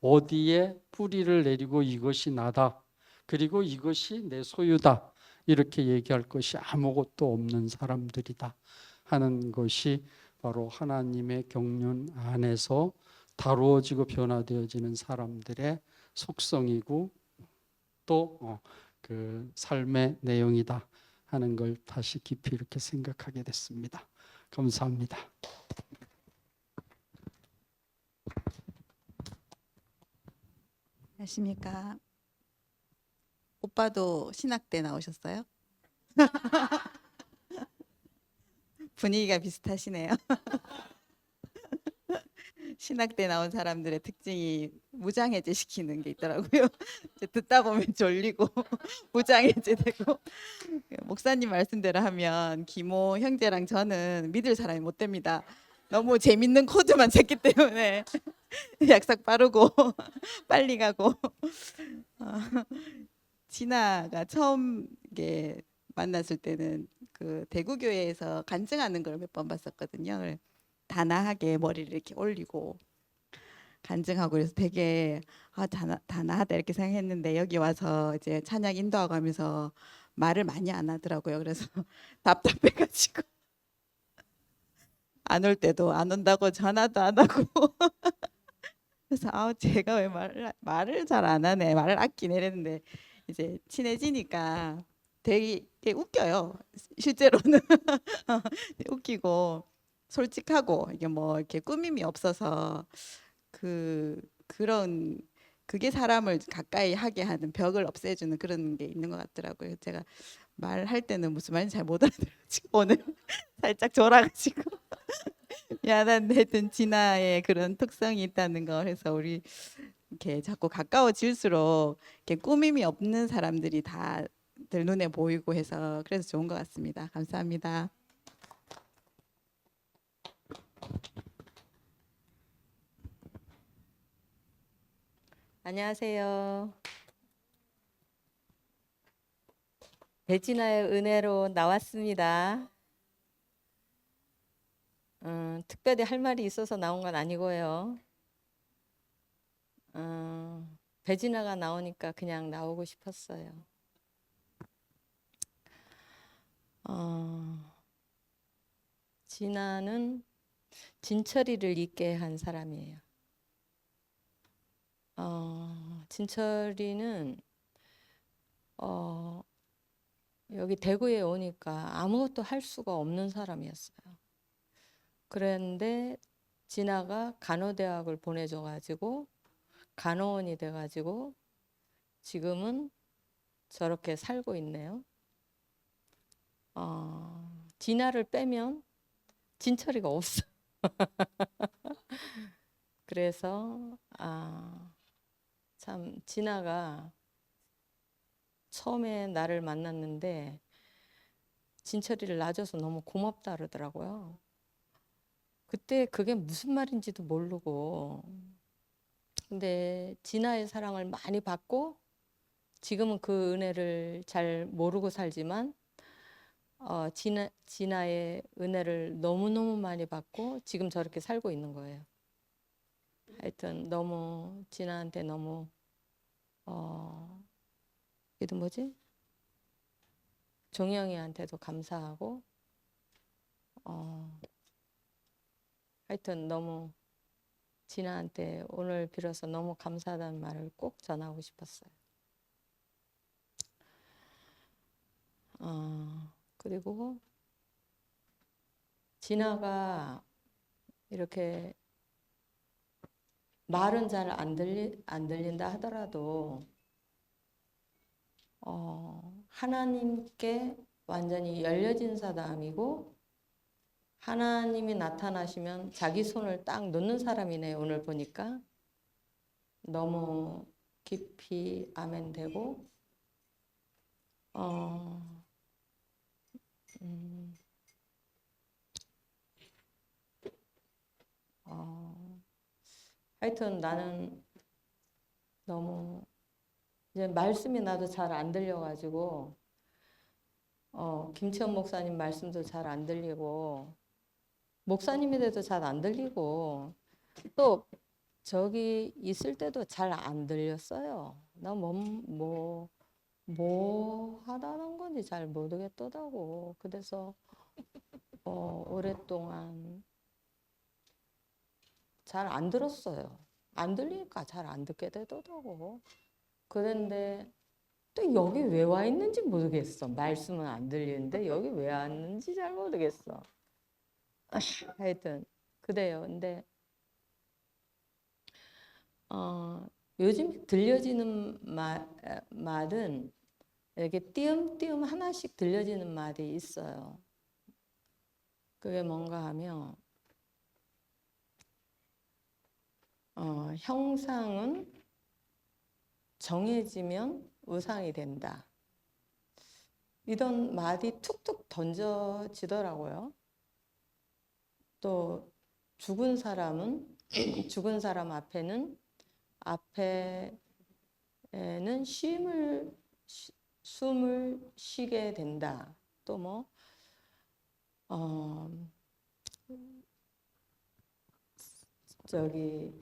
어디에 뿌리를 내리고 이것이 나다, 그리고 이것이 내 소유다, 이렇게 얘기할 것이 아무것도 없는 사람들이다 하는 것이 바로 하나님의 경륜 안에서 다루어지고 변화되어지는 사람들의 속성이고 또 그 삶의 내용이다 하는 걸 다시 깊이 이렇게 생각하게 됐습니다. 감사합니다. 안녕하십니까. 오빠도 신학대 나오셨어요? 분위기가 비슷하시네요. 신학대 나온 사람들의 특징이 무장해제 시키는 게 있더라고요. 이제 듣다 보면 졸리고 무장해제되고, 목사님 말씀대로 하면 기모 형제랑 저는 믿을 사람이 못 됩니다. 너무 재밌는 코드만 쳤기 때문에 약삭 빠르고 빨리 가고. 진아가 처음 이게 만났을 때는 그 대구 교회에서 간증하는 걸 몇 번 봤었거든요. 단아하게 머리를 이렇게 올리고 간증하고, 그래서 되게 단아하다 이렇게 생각했는데, 여기 와서 이제 찬양 인도하고 하면서 말을 많이 안 하더라고요. 그래서 답답해가지고 안 올 때도 안 온다고 전화도 안 하고 그래서 제가 왜 말을 잘 안 하네, 말을 아끼네 이랬는데, 이제 친해지니까 되게 웃겨요. 실제로는 웃기고 솔직하고, 이게 뭐 이렇게 꾸밈이 없어서 그런 그게 사람을 가까이 하게 하는 벽을 없애주는 그런 게 있는 것 같더라고요. 제가 말할 때는 무슨 말인지 잘 못 알아들어가지고 오늘 살짝 졸아가지고 미안한데, 하여튼 진아의 그런 특성이 있다는 거 해서 우리 이렇게 자꾸 가까워질수록 이렇게 꾸밈이 없는 사람들이 다들 눈에 보이고 해서 그래서 좋은 것 같습니다. 감사합니다. 안녕하세요. 배진아의 은혜로 나왔습니다. 특별히 할 말이 있어서 나온 건 아니고요. 배진아가 나오니까 그냥 나오고 싶었어요. 진아는 진철이를 잊게 한 사람이에요. 진철이는 여기 대구에 오니까 아무것도 할 수가 없는 사람이었어요. 그런데 진아가 간호대학을 보내줘가지고 간호원이 돼가지고 지금은 저렇게 살고 있네요. 진아를 빼면 진철이가 없어. 그래서 참 진아가 처음에 나를 만났는데 진철이를 놔줘서 너무 고맙다 그러더라고요. 그때 그게 무슨 말인지도 모르고, 근데 진아의 사랑을 많이 받고 지금은 그 은혜를 잘 모르고 살지만 진아의 은혜를 너무너무 많이 받고 지금 저렇게 살고 있는 거예요. 하여튼 너무 진아한테 너무 이게 뭐지? 종영이한테도 감사하고 하여튼 너무 진아한테 오늘 빌어서 너무 감사하다는 말을 꼭 전하고 싶었어요. 그리고 진아가 이렇게 말은 잘 안 들린다 하더라도 하나님께 완전히 열려진 사람이고 하나님이 나타나시면 자기 손을 딱 놓는 사람이네. 오늘 보니까 너무 깊이 아멘 되고 하여튼 나는 너무 이제 말씀이 나도 잘 안 들려가지고 김치현 목사님 말씀도 잘 안 들리고 목사님이 돼도 잘 안 들리고 또 저기 있을 때도 잘 안 들렸어요. 나 뭐 하다는 건지 잘 모르겠더라고. 그래서 오랫동안 잘 안 들었어요. 안 들리니까 잘 안 듣게 되더라고. 그런데 또 여기 왜 와 있는지 모르겠어. 말씀은 안 들리는데 여기 왜 왔는지 잘 모르겠어. 하여튼 그래요. 근데 요즘 들려지는 말은 이렇게 띄엄띄엄 하나씩 들려지는 말이 있어요. 그게 뭔가 하면 형상은 정해지면 우상이 된다. 이런 말이 툭툭 던져지더라고요. 또 죽은 사람은 죽은 사람 앞에는 숨을 쉬게 된다. 또 뭐 저기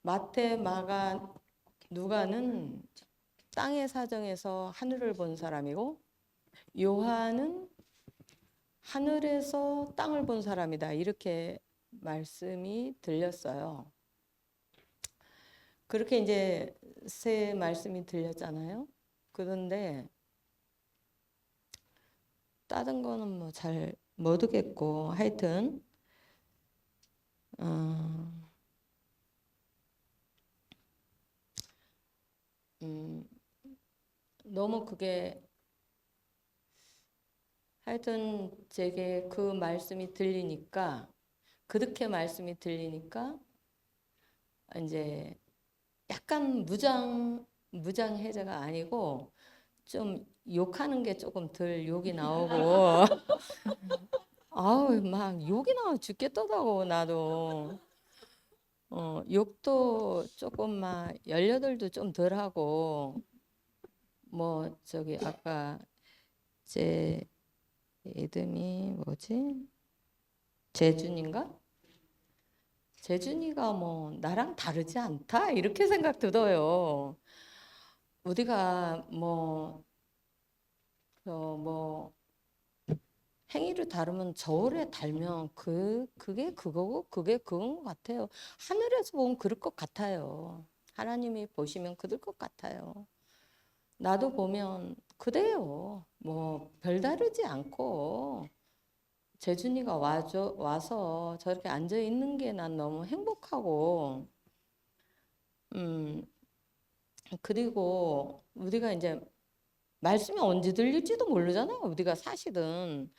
마태, 마가, 누가는 땅의 사정에서 하늘을 본 사람이고 요한은 하늘에서 땅을 본 사람이다. 이렇게 말씀이 들렸어요. 그렇게 이제 세 말씀이 들렸잖아요. 그런데 다른 거는 뭐 잘 모르겠고 하여튼 너무 그게 하여튼 제게 그 말씀이 들리니까 그렇게 말씀이 들리니까 이제 약간 무장해제가 아니고 좀 욕하는 게 조금 덜 욕이 나오고 아우 막 욕이 나와 죽겠더라고 나도. 욕도 조금 막 18도 좀 덜하고 뭐 저기 아까 제 이름이 뭐지? 재준인가? 재준이가 뭐 나랑 다르지 않다 이렇게 생각 들어요. 우리가 뭐 행위를 다루면 저울에 달면 그게 그거고 그게 그건 것 같아요. 하늘에서 보면 그럴 것 같아요. 하나님이 보시면 그럴 것 같아요. 나도 보면 그래요. 뭐 별다르지 않고 재준이가 와서 저렇게 앉아 있는 게 난 너무 행복하고 그리고 우리가 이제 말씀이 언제 들릴지도 모르잖아요. 우리가 사실은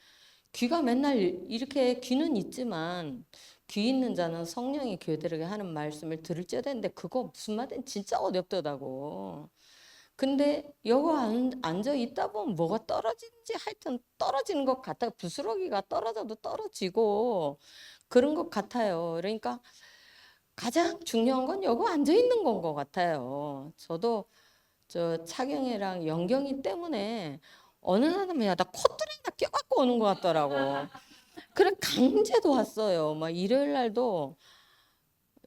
귀가 맨날 이렇게 귀는 있지만 귀 있는 자는 성령이 교회들에게 하는 말씀을 들을지어야 되는데 그거 무슨 말인지 진짜 어렵더라고. 근데 여기 앉아 있다 보면 뭐가 떨어지는지 하여튼 떨어지는 것 같아요. 부스러기가 떨어져도 떨어지고 그런 것 같아요. 그러니까 가장 중요한 건 여기 앉아 있는 건 것 같아요. 저도 저 차경이랑 영경이 때문에 어느 날은 야, 나 콧등에다 껴갖고 오는 것 같더라고. 그래 강제도 왔어요. 막 일요일 날도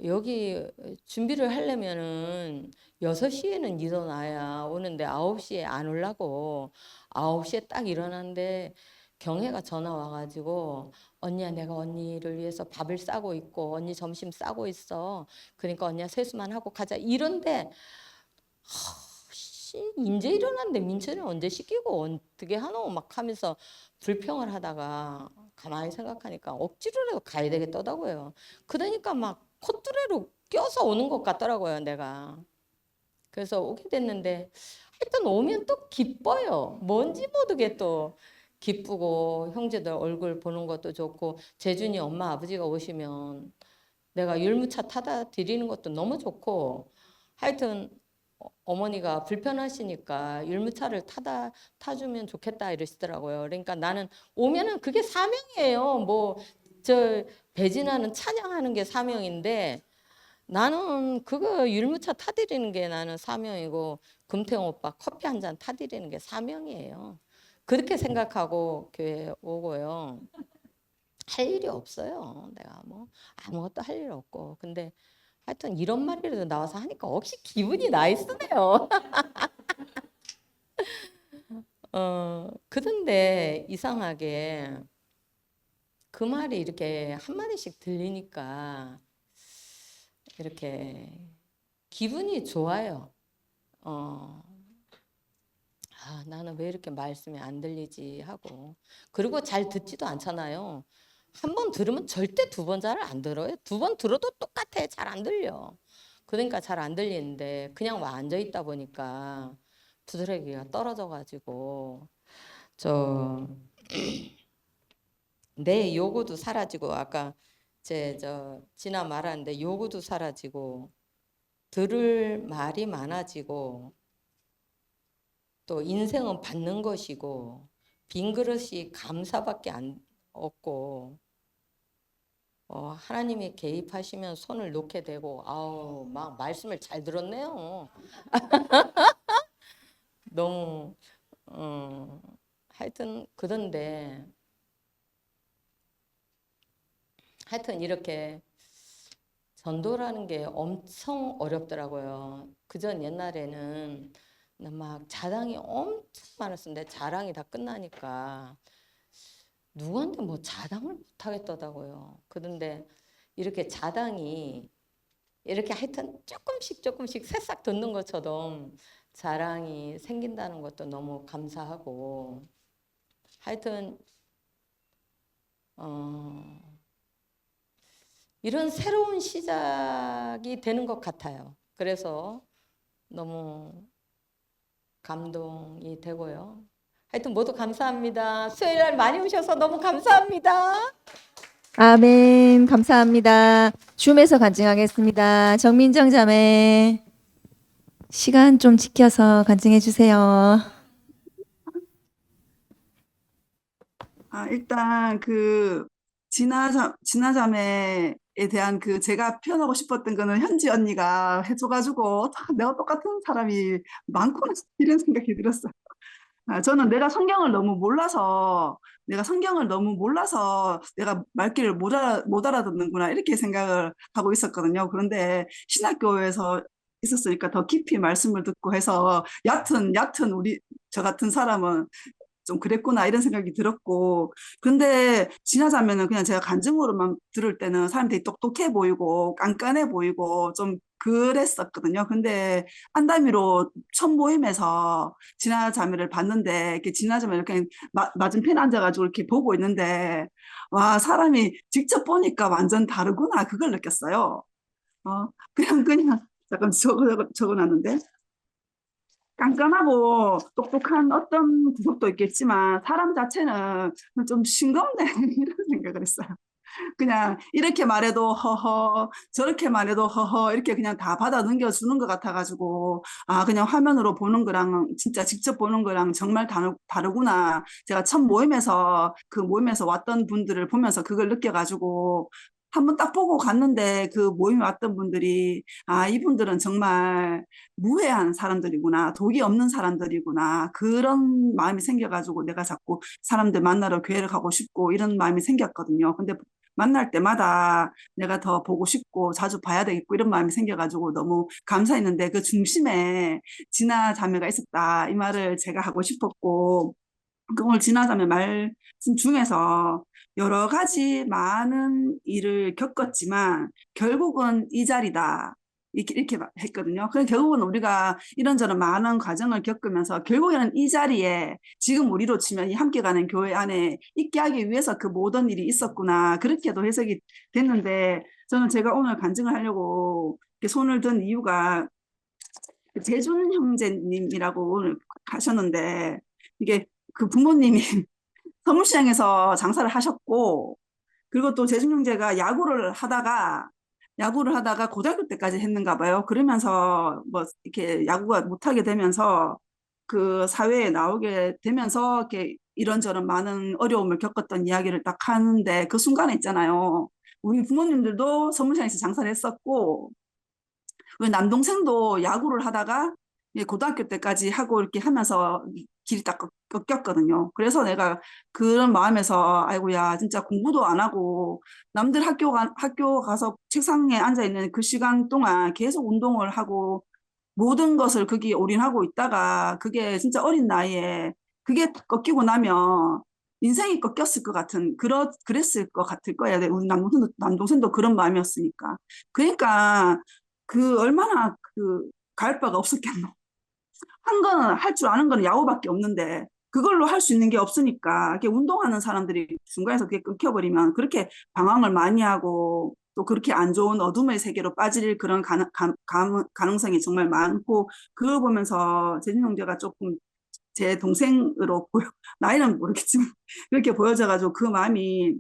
여기 준비를 하려면은 6시에는 일어나야 오는데 9시에 안 오려고 9시에 딱 일어났는데 경혜가 전화 와가지고 언니야 내가 언니를 위해서 밥을 싸고 있고 언니 점심 싸고 있어. 그러니까 언니야 세수만 하고 가자. 이런데 인제 일어났는데 민철이 언제 씻기고 어떻게 하노 막 하면서 불평을 하다가 가만히 생각하니까 억지로라도 가야 되겠더라고요. 그러니까 막 콧뚜레로 껴서 오는 것 같더라고요 내가. 그래서 오게 됐는데 하여튼 오면 또 기뻐요. 뭔지 모르게 또 기쁘고 형제들 얼굴 보는 것도 좋고 재준이 엄마 아버지가 오시면 내가 율무차 타다 드리는 것도 너무 좋고 하여튼 어머니가 불편하시니까 율무차를 타주면 좋겠다 이러시더라고요. 그러니까 나는 오면은 그게 사명이에요. 뭐 저 배진하는 찬양하는 게 사명인데 나는 그거 율무차 타드리는 게 나는 사명이고 금태용 오빠 커피 한 잔 타드리는 게 사명이에요. 그렇게 생각하고 교회 오고요. 할 일이 없어요. 내가 뭐 아무것도 할 일 없고 근데 하여튼 이런 말이라도 나와서 하니까 혹시 기분이 나이스네요. 그런데 이상하게 그 말이 이렇게 한마디씩 들리니까 이렇게 기분이 좋아요. 나는 왜 이렇게 말씀이 안 들리지 하고 그리고 잘 듣지도 않잖아요. 한 번 들으면 절대 2번 잘 안 들어요. 2번 들어도 똑같아. 잘 안 들려. 그러니까 잘 안 들리는데 그냥 와 앉아 있다 보니까 부스러기가 떨어져 가지고 내 요구도 사라지고 아까 진아 말하는데 요구도 사라지고 들을 말이 많아지고 또 인생은 받는 것이고 빈 그릇이 감사밖에 없고 하나님이 개입하시면 손을 놓게 되고 아우 막 말씀을 잘 들었네요. 너무 하여튼 그런데 하여튼 이렇게 전도라는 게 엄청 어렵더라고요. 그전 옛날에는 막 자랑이 엄청 많았었는데 자랑이 다 끝나니까 누구한테 뭐 자랑을 못 하겠더라고요. 그런데 이렇게 자랑이 이렇게 하여튼 조금씩 새싹 돋는 것처럼 자랑이 생긴다는 것도 너무 감사하고 하여튼 이런 새로운 시작이 되는 것 같아요. 그래서 너무 감동이 되고요. 하여튼 모두 감사합니다. 수요일 날 많이 오셔서 너무 감사합니다. 아멘. 감사합니다. 줌에서 간증하겠습니다. 정민정 자매 시간 좀 지켜서 간증해 주세요. 일단 진아자매에 대한 제가 표현하고 싶었던 거는 현지 언니가 해줘가지고 내가 똑같은 사람이 많구나 이런 생각이 들었어요. 저는 내가 성경을 너무 몰라서 내가 말귀를 못 알아듣는구나 이렇게 생각을 하고 있었거든요. 그런데 신학교에서 있었으니까 더 깊이 말씀을 듣고 해서 얕은 저 같은 사람은 좀 그랬구나 이런 생각이 들었고, 근데 지나자면은 그냥 제가 간증으로만 들을 때는 사람들이 똑똑해 보이고 깐깐해 보이고 좀 그랬었거든요. 근데 안다미로 첫 모임에서 지나자매를 봤는데, 이렇게 지나자매 이렇게 맞은편에 앉아가지고 이렇게 보고 있는데, 와, 사람이 직접 보니까 완전 다르구나 그걸 느꼈어요. 그냥 잠깐 적어놨는데, 깐깐하고 똑똑한 어떤 구석도 있겠지만 사람 자체는 좀 싱겁네 이런 생각을 했어요. 그냥 이렇게 말해도 허허, 저렇게 말해도 허허, 이렇게 그냥 다 받아 넘겨주는 것 같아가지고, 아, 그냥 화면으로 보는 거랑 진짜 직접 보는 거랑 정말 다르구나. 제가 첫 모임에서, 그 모임에서 왔던 분들을 보면서 그걸 느껴가지고, 한번 딱 보고 갔는데 그 모임에 왔던 분들이, 아, 이분들은 정말 무해한 사람들이구나. 독이 없는 사람들이구나. 그런 마음이 생겨가지고 내가 자꾸 사람들 만나러 교회를 가고 싶고 이런 마음이 생겼거든요. 근데 만날 때마다 내가 더 보고 싶고 자주 봐야 되겠고 이런 마음이 생겨가지고 너무 감사했는데, 그 중심에 진아 자매가 있었다 이 말을 제가 하고 싶었고, 그 오늘 진아 자매 말씀 중에서 여러 가지 많은 일을 겪었지만 결국은 이 자리다 이렇게 했거든요. 그래서 결국은 우리가 이런저런 많은 과정을 겪으면서 결국에는 이 자리에 지금 우리로 치면 이 함께 가는 교회 안에 있게 하기 위해서 그 모든 일이 있었구나 그렇게도 해석이 됐는데, 저는 제가 오늘 간증을 하려고 이렇게 손을 든 이유가, 재준 형제님이라고 오늘 가셨는데, 이게 그 부모님이 서울시장에서 장사를 하셨고, 그리고 또 재준 형제가 야구를 하다가 고등학교 때까지 했는가 봐요. 그러면서 뭐 이렇게 야구가 못하게 되면서 그 사회에 나오게 되면서 이렇게 이런저런 많은 어려움을 겪었던 이야기를 딱 하는데, 그 순간에 있잖아요. 우리 부모님들도 서울시장에서 장사를 했었고, 우리 남동생도 야구를 하다가 고등학교 때까지 하고 이렇게 하면서 길이 딱 꺾였거든요. 그래서 내가 그런 마음에서 아이고야 진짜 공부도 안 하고 남들 학교 가서 책상에 앉아 있는 그 시간 동안 계속 운동을 하고 모든 것을 거기에 올인하고 있다가 그게 진짜 어린 나이에 그게 딱 꺾이고 나면 인생이 꺾였을 것 같은 그랬을 것 같을 거야. 우리 남동생도 그런 마음이었으니까. 그러니까 그 얼마나 그 가을 바가 없었겠노. 할 줄 아는 거는 야구밖에 없는데 그걸로 할 수 있는 게 없으니까, 이렇게 운동하는 사람들이 중간에서 그게 끊겨버리면 그렇게 방황을 많이 하고 또 그렇게 안 좋은 어둠의 세계로 빠질 그런 가능성이 정말 많고, 그걸 보면서 재진 형제가 조금 제 동생으로 나이는 모르겠지만 그렇게 보여져가지고 그 마음이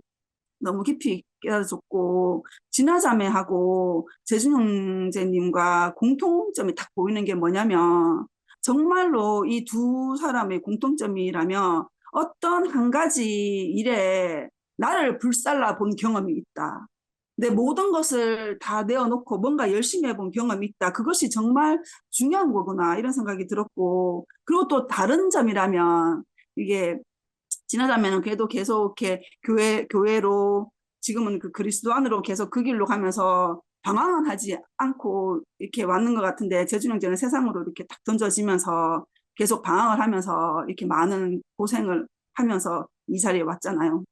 너무 깊이 깨달아졌고, 진화자매하고 재준 형제님과 공통점이 딱 보이는 게 뭐냐면, 정말로 이 두 사람의 공통점이라면 어떤 한 가지 일에 나를 불살라 본 경험이 있다. 내 모든 것을 다 내어놓고 뭔가 열심히 해본 경험이 있다. 그것이 정말 중요한 거구나 이런 생각이 들었고, 그리고 또 다른 점이라면, 이게 지나자면은 그래도 계속 이렇게 교회로 지금은 그 그리스도 안으로 계속 그 길로 가면서 방황은 하지 않고 이렇게 왔는 것 같은데, 재준 형제는 세상으로 이렇게 딱 던져지면서 계속 방황을 하면서 이렇게 많은 고생을 하면서 이 자리에 왔잖아요.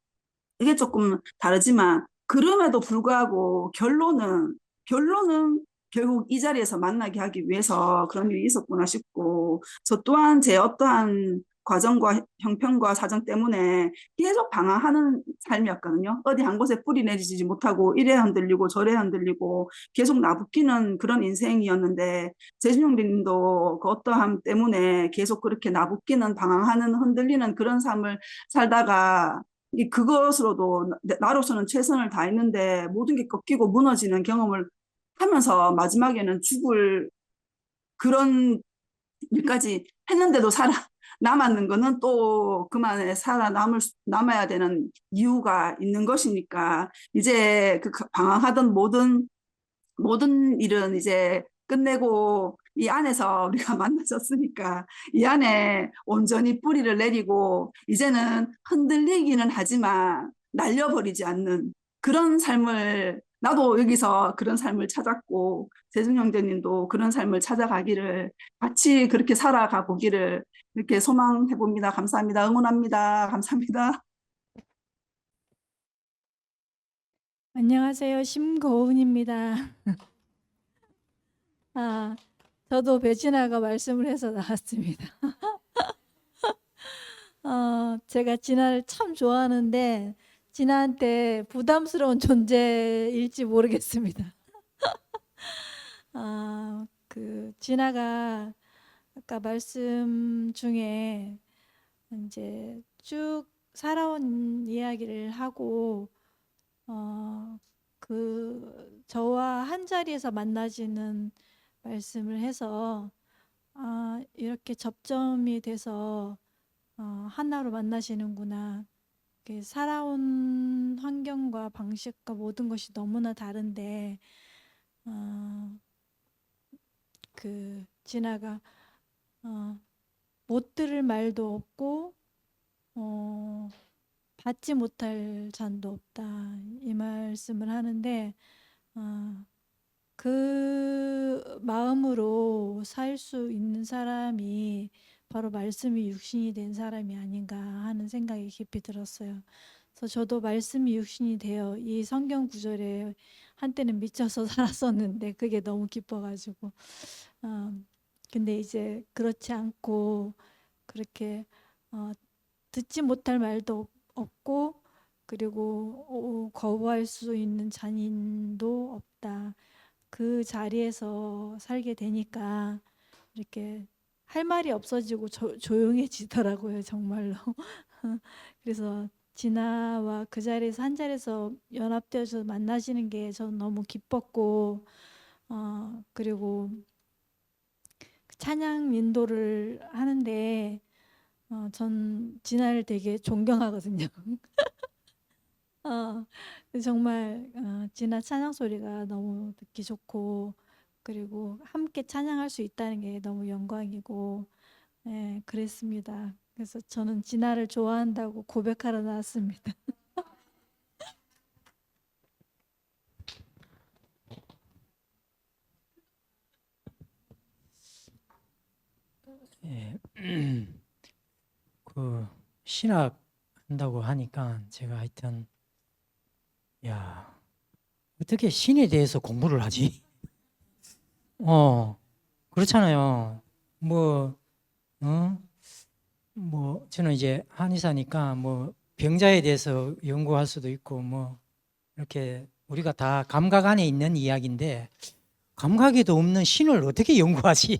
이게 조금 다르지만 그럼에도 불구하고 결론은 결국 이 자리에서 만나게 하기 위해서 그런 일이 있었구나 싶고, 저 또한 제 어떠한 과정과 형편과 사정 때문에 계속 방황하는 삶이었거든요. 어디 한 곳에 뿌리 내리지 못하고 이래 흔들리고 저래 흔들리고 계속 나부끼는 그런 인생이었는데, 재준영 님도 그 어떠함 때문에 계속 그렇게 나부끼는 방황하는 흔들리는 그런 삶을 살다가 그것으로도 나로서는 최선을 다했는데 모든 게 꺾이고 무너지는 경험을 하면서 마지막에는 죽을 그런 일까지 했는데도 남았는 거는 또 그만에 남아야 되는 이유가 있는 것이니까, 이제 그 방황하던 모든 일은 이제 끝내고 이 안에서 우리가 만나졌으니까 이 안에 온전히 뿌리를 내리고 이제는 흔들리기는 하지만 날려버리지 않는 그런 삶을 나도 여기서 그런 삶을 찾았고 재중 형제님도 그런 삶을 찾아가기를 같이 그렇게 살아가 보기를 이렇게 소망해 봅니다. 감사합니다. 응원합니다. 감사합니다. 안녕하세요. 심고은입니다. 저도 배진아가 말씀을 해서 나왔습니다. 제가 진아를 참 좋아하는데 진아한테 부담스러운 존재일지 모르겠습니다. 진아가 아까 말씀 중에 이제 쭉 살아온 이야기를 하고 저와 한 자리에서 만나지는 말씀을 해서 이렇게 접점이 돼서 하나로 만나시는구나. 이렇게 살아온 환경과 방식과 모든 것이 너무나 다른데 진아가 못 들을 말도 없고 받지 못할 잔도 없다 이 말씀을 하는데 그 마음으로 살 수 있는 사람이 바로 말씀이 육신이 된 사람이 아닌가 하는 생각이 깊이 들었어요. 그래서 저도 말씀이 육신이 되어 이 성경 구절에 한때는 미쳐서 살았었는데 그게 너무 기뻐가지고 근데 이제 그렇지 않고 그렇게 듣지 못할 말도 없고 그리고 거부할 수 있는 잔인도 없다. 그 자리에서 살게 되니까 이렇게 할 말이 없어지고 조용해지더라고요, 정말로. 그래서 진아와 그 자리에서 한 자리에서 연합되어서 만나시는 게 저는 너무 기뻤고 그리고 찬양 인도를 하는데 전 진아를 되게 존경하거든요. 정말 진아 찬양 소리가 너무 듣기 좋고 그리고 함께 찬양할 수 있다는 게 너무 영광이고 네, 그랬습니다. 그래서 저는 진아를 좋아한다고 고백하러 나왔습니다. 예, 그 신학 한다고 하니까 제가 하여튼 야 어떻게 신에 대해서 공부를 하지? 그렇잖아요. 뭐 저는 이제 한의사니까 뭐 병자에 대해서 연구할 수도 있고 뭐 이렇게 우리가 다 감각 안에 있는 이야기인데 감각에도 없는 신을 어떻게 연구하지?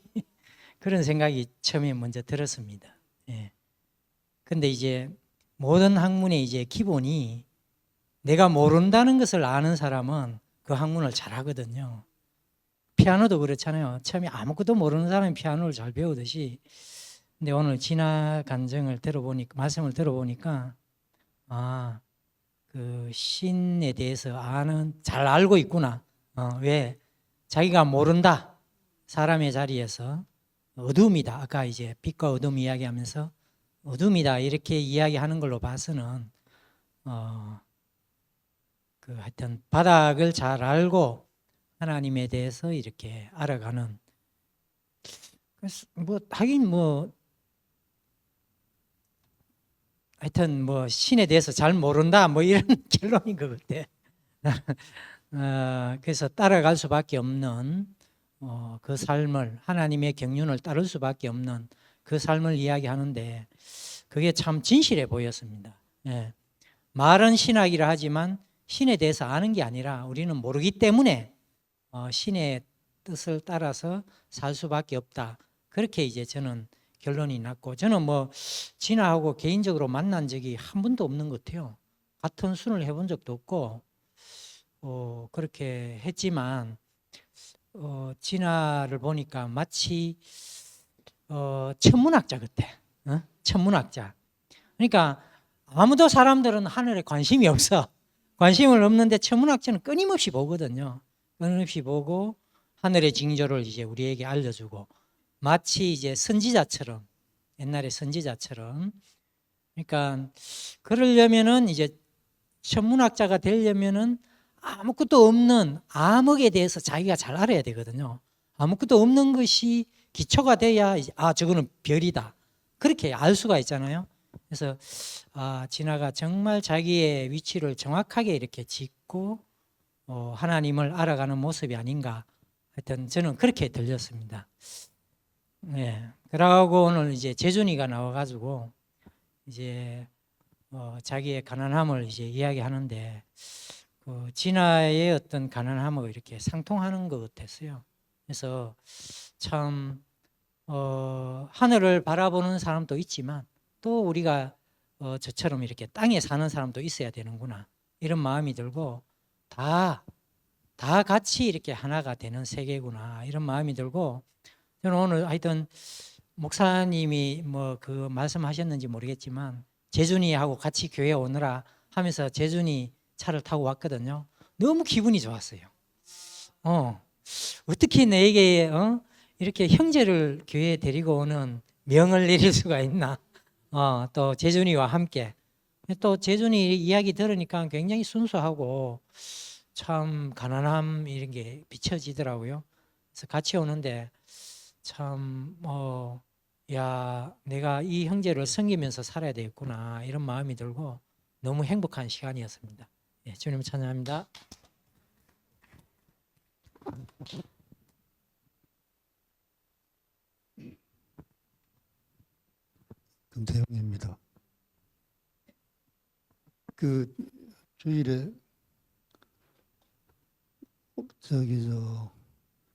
그런 생각이 처음에 먼저 들었습니다. 예. 근데 이제 모든 학문의 이제 기본이 내가 모른다는 것을 아는 사람은 그 학문을 잘하거든요. 피아노도 그렇잖아요. 처음에 아무것도 모르는 사람이 피아노를 잘 배우듯이. 근데 오늘 진화 간증을 들어보니까 말씀을 들어보니까 그 신에 대해서 잘 알고 있구나. 왜 자기가 모른다. 사람의 자리에서 어둠이다. 아까 이제 빛과 어둠 이야기하면서 어둠이다 이렇게 이야기하는 걸로 봐서는 그 하여튼 바닥을 잘 알고 하나님에 대해서 이렇게 알아가는 그래서 뭐 하긴 뭐 하여튼 뭐 신에 대해서 잘 모른다 뭐 이런 결론인 것 같아. 그래서 따라갈 수밖에 없는 그 삶을 하나님의 경륜을 따를 수밖에 없는 그 삶을 이야기하는데 그게 참 진실해 보였습니다. 예. 말은 신학이라 하지만 신에 대해서 아는 게 아니라 우리는 모르기 때문에 신의 뜻을 따라서 살 수밖에 없다. 그렇게 이제 저는 결론이 났고 저는 뭐 진아하고 개인적으로 만난 적이 한 번도 없는 것 같아요. 같은 순을 해본 적도 없고 그렇게 했지만 진아를 보니까 마치 천문학자 같아. 천문학자. 그러니까 아무도 사람들은 하늘에 관심이 없어. 관심을 없는데 천문학자는 끊임없이 보거든요. 끊임없이 보고 하늘의 징조를 이제 우리에게 알려주고 마치 이제 선지자처럼 옛날에 선지자처럼 그러니까 그러려면은 이제 천문학자가 되려면은 아무것도 없는 암흑에 대해서 자기가 잘 알아야 되거든요. 아무것도 없는 것이 기초가 돼야 이제 저거는 별이다. 그렇게 알 수가 있잖아요. 그래서 진아가 정말 자기의 위치를 정확하게 이렇게 짚고 하나님을 알아가는 모습이 아닌가. 하여튼 저는 그렇게 들렸습니다. 네. 그러고 오늘 이제 재준이가 나와가지고 이제 자기의 가난함을 이제 이야기하는데 그 진아의 어떤 가난함을 이렇게 상통하는 것 같았어요. 그래서 참 하늘을 바라보는 사람도 있지만 또 우리가 저처럼 이렇게 땅에 사는 사람도 있어야 되는구나 이런 마음이 들고 다 같이 이렇게 하나가 되는 세계구나 이런 마음이 들고 저는 오늘 하여튼 목사님이 뭐 그 말씀하셨는지 모르겠지만 재준이하고 같이 교회 오느라 하면서 재준이 차를 타고 왔거든요. 너무 기분이 좋았어요. 어떻게 내게 이렇게 형제를 교회에 데리고 오는 명을 내릴 수가 있나? 또 재준이와 함께 또 재준이 이야기 들으니까 굉장히 순수하고 참 가난함 이런 게 비춰지더라고요. 그래서 같이 오는데 참 야 내가 이 형제를 섬기면서 살아야 되겠구나 이런 마음이 들고 너무 행복한 시간이었습니다. 예, 주님 찬양합니다. 금태영입니다. 그 주일에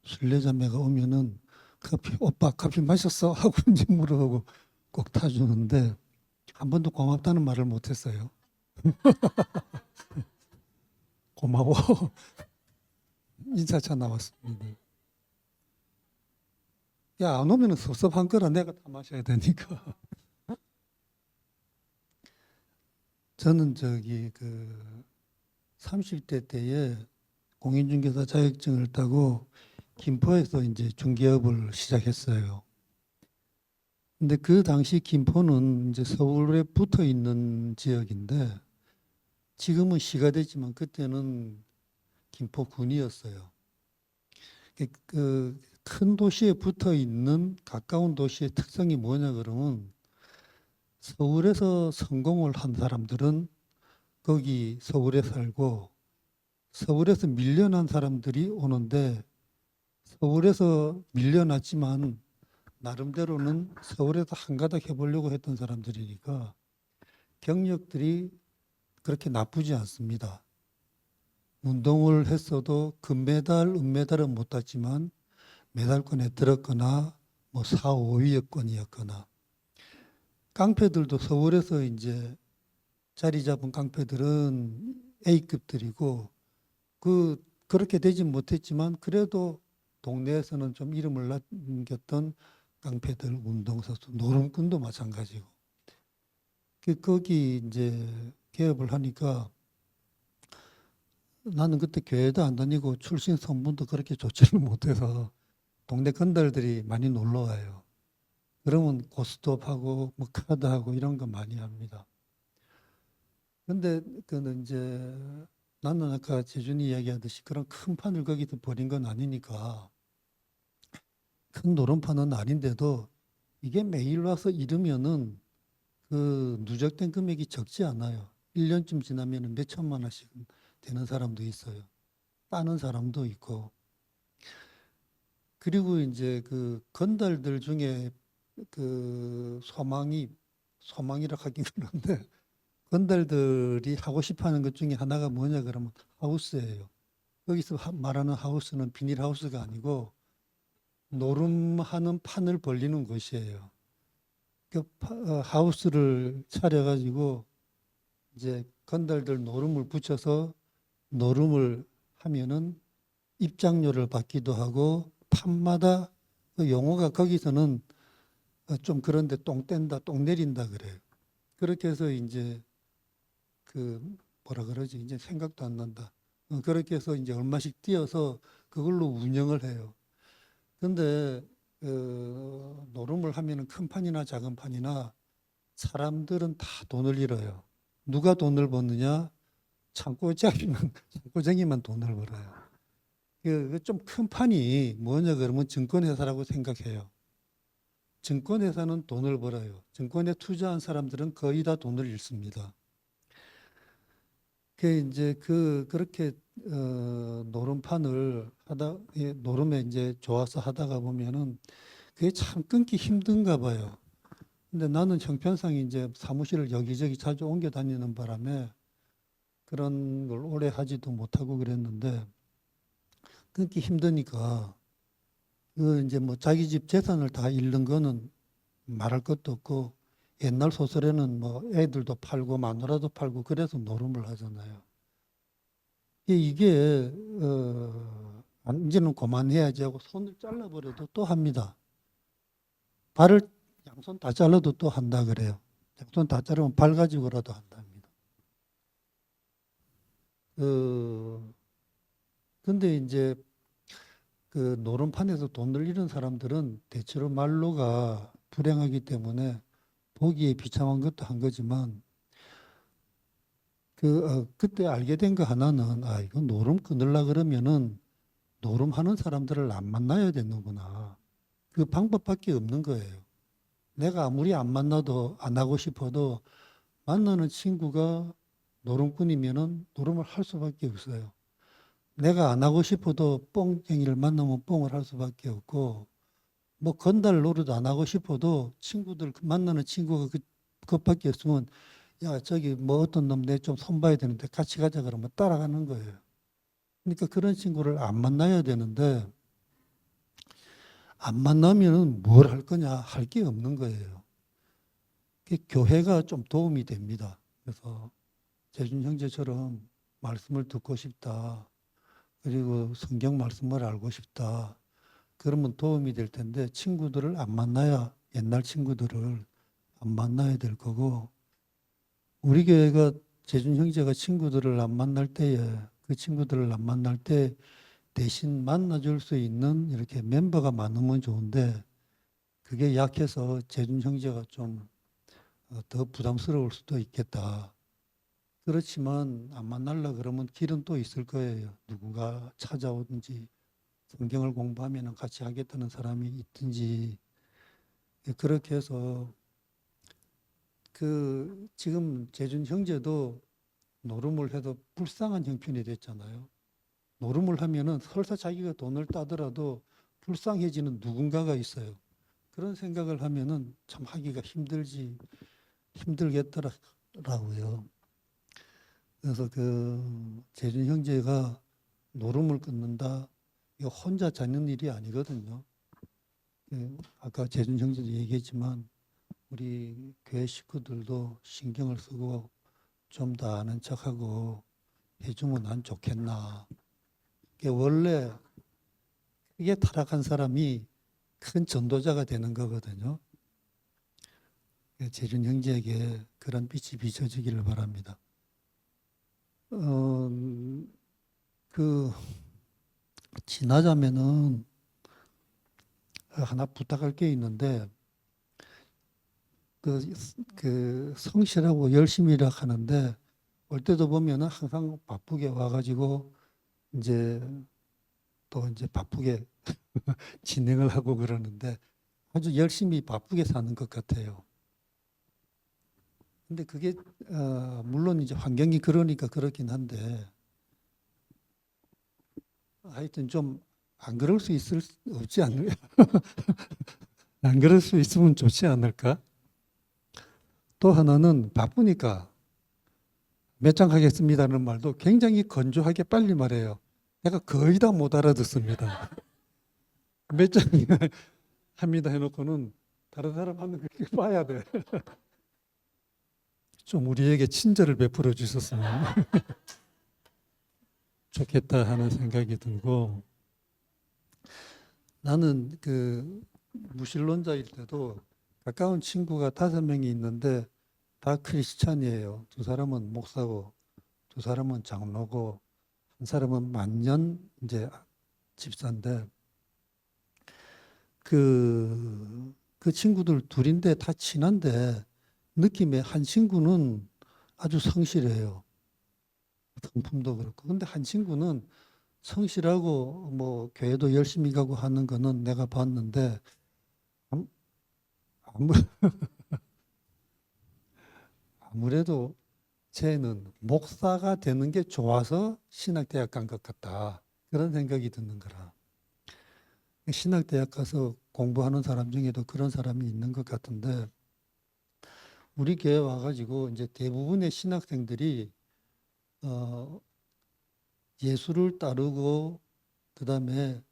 순례자매가 오면은 오빠 커피 마셨어? 하고 이제 물어보고 꼭 타주는데 한 번도 고맙다는 말을 못했어요. 고마워. 인사차 나왔습니다. 야, 안 오면은 섭섭한 거라 내가 다 마셔야 되니까. 저는 30대 때에 공인중개사 자격증을 따고 김포에서 이제 중개업을 시작했어요. 근데 그 당시 김포는 이제 서울에 붙어 있는 지역인데 지금은 시가 됐지만 그때는 김포군이었어요. 그 큰 도시에 붙어 있는 가까운 도시의 특성이 뭐냐 그러면 서울에서 성공을 한 사람들은 거기 서울에 살고 서울에서 밀려난 사람들이 오는데 서울에서 밀려났지만 나름대로는 서울에서 한가닥 해보려고 했던 사람들이니까 경력들이 그렇게 나쁘지 않습니다. 운동을 했어도 금메달, 은메달은 못 땄지만 메달권에 들었거나 뭐 4, 5위권이었거나 깡패들도 서울에서 이제 자리 잡은 깡패들은 A급들이고 그렇게 되진 못했지만 그래도 동네에서는 좀 이름을 남겼던 깡패들, 운동선수, 노름꾼도 마찬가지고 거기 이제 개업을 하니까 나는 그때 교회도 안 다니고 출신 성분도 그렇게 좋지를 못해서 동네 건달들이 많이 놀러 와요. 그러면 고스톱하고 뭐 카드하고 이런 거 많이 합니다. 근데 그는 이제 나는 아까 재준이 이야기하듯이 그런 큰 판을 거기서 버린 건 아니니까 큰 노름판은 아닌데도 이게 매일 와서 잃으면은 그 누적된 금액이 적지 않아요. 1년쯤 지나면은 몇 천만 원씩 되는 사람도 있어요. 빠는 사람도 있고. 그리고 이제 그 건달들 중에 그 소망이라 하긴 그런데 건달들이 하고 싶어 하는 것 중에 하나가 뭐냐 그러면 하우스예요. 여기서 말하는 하우스는 비닐하우스가 아니고 노름하는 판을 벌리는 곳이에요. 그 하우스를 차려가지고 이제 건달들 노름을 붙여서 노름을 하면은 입장료를 받기도 하고 판마다 그 용어가 거기서는 좀 그런데 똥 뗀다, 똥 내린다 그래요. 그렇게 해서 이제 그 뭐라 그러지 이제 생각도 안 난다. 그렇게 해서 이제 얼마씩 띄어서 그걸로 운영을 해요. 근데 노름을 하면은 큰 판이나 작은 판이나 사람들은 다 돈을 잃어요. 누가 돈을 버느냐? 창고쟁이만 돈을 벌어요. 그 좀 큰 판이 뭐냐 그러면 증권회사라고 생각해요. 증권회사는 돈을 벌어요. 증권에 투자한 사람들은 거의 다 돈을 잃습니다. 그렇게 노름판을 노름에 이제 좋아서 하다가 보면은 그게 참 끊기 힘든가 봐요. 근데 나는 형편상 이제 사무실을 여기저기 자주 옮겨 다니는 바람에 그런 걸 오래 하지도 못하고 그랬는데 끊기 힘드니까 이제 뭐 자기 집 재산을 다 잃는 거는 말할 것도 없고 옛날 소설에는 뭐 애들도 팔고 마누라도 팔고 그래서 노름을 하잖아요. 이게 이제는 그만해야지 하고 손을 잘라버려도 또 합니다. 발을 양손 다 잘라도 또 한다 그래요. 양손 다 자르면 발 가지고라도 한답니다. 근데 이제 그 노름판에서 돈을 잃은 사람들은 대체로 말로가 불행하기 때문에 보기에 비참한 것도 한 거지만 그때 알게 된 거 하나는 이거 노름 끊으려 그러면은 노름하는 사람들을 안 만나야 되는구나. 그 방법밖에 없는 거예요. 내가 아무리 안 만나도 안 하고 싶어도 만나는 친구가 노름꾼이면은 노름을 할 수밖에 없어요. 내가 안 하고 싶어도 뻥쟁이를 만나면 뻥을 할 수밖에 없고 뭐 건달 노릇 안 하고 싶어도 친구들 만나는 친구가 그것밖에 없으면 야 저기 뭐 어떤 놈 내 좀 손봐야 되는데 같이 가자 그러면 따라가는 거예요. 그러니까 그런 친구를 안 만나야 되는데 안 만나면 뭘 할 거냐 할 게 없는 거예요. 교회가 좀 도움이 됩니다. 그래서 재준 형제처럼 말씀을 듣고 싶다. 그리고 성경 말씀을 알고 싶다. 그러면 도움이 될 텐데 친구들을 안 만나야 옛날 친구들을 안 만나야 될 거고 우리 교회가 재준 형제가 친구들을 안 만날 때에 그 친구들을 안 만날 때 대신 만나줄 수 있는 이렇게 멤버가 많으면 좋은데 그게 약해서 재준 형제가 좀 더 부담스러울 수도 있겠다. 그렇지만 안 만나려 그러면 길은 또 있을 거예요. 누군가 찾아오든지 성경을 공부하면 같이 하겠다는 사람이 있든지 그렇게 해서 지금 재준 형제도 노름을 해도 불쌍한 형편이 됐잖아요. 노름을 하면은 설사 자기가 돈을 따더라도 불쌍해지는 누군가가 있어요. 그런 생각을 하면은 참 하기가 힘들겠더라고요. 그래서 재준 형제가 노름을 끊는다. 이거 혼자 자는 일이 아니거든요. 아까 재준 형제도 얘기했지만 우리 교회 식구들도 신경을 쓰고 좀 더 아는 척하고 해주면 난 좋겠나. 원래 크게 타락한 사람이 큰 전도자가 되는 거거든요. 재준 형제에게 그런 빛이 비춰지기를 바랍니다. 지나자면은 하나 부탁할 게 있는데 성실하고 열심히 일하는데 올 때도 보면은 항상 바쁘게 와가지고 이제 바쁘게 진행을 하고 그러는데 아주 열심히 바쁘게 사는 것 같아요. 근데 그게 물론 이제 환경이 그러니까 그렇긴 한데 하여튼 좀 안 그럴 수 없지 않을까? 안 그럴 수 있으면 좋지 않을까? 또 하나는 바쁘니까 몇 장 하겠습니다는 말도 굉장히 건조하게 빨리 말해요. 내가 거의 다 못 알아듣습니다. 몇 장 합니다 해놓고는 다른 사람 하는 거 이렇게 봐야 돼. 좀 우리에게 친절을 베풀어 주셨으면 좋겠다 하는 생각이 들고 나는 무신론자일 때도 가까운 친구가 5명이 있는데 다 크리스찬이에요. 2사람은 목사고 2사람은 장로고 1사람은 만년 이제 집사인데 그 친구들 둘인데 다 친한데 느낌에 한 친구는 아주 성실해요. 성품도 그렇고. 근데 한 친구는 성실하고 뭐 교회도 열심히 가고 하는 거는 내가 봤는데 아무, 아무- 아무래도 쟤는 목사가 되는 게 좋아서 신학대학 간 것 같다. 그런 생각이 드는 거라. 신학대학 가서 공부하는 사람 중에도 그런 사람이 있는 것 같은데 우리 교회 와가지고 이제 대부분의 신학생들이 예수를 따르고 그다음에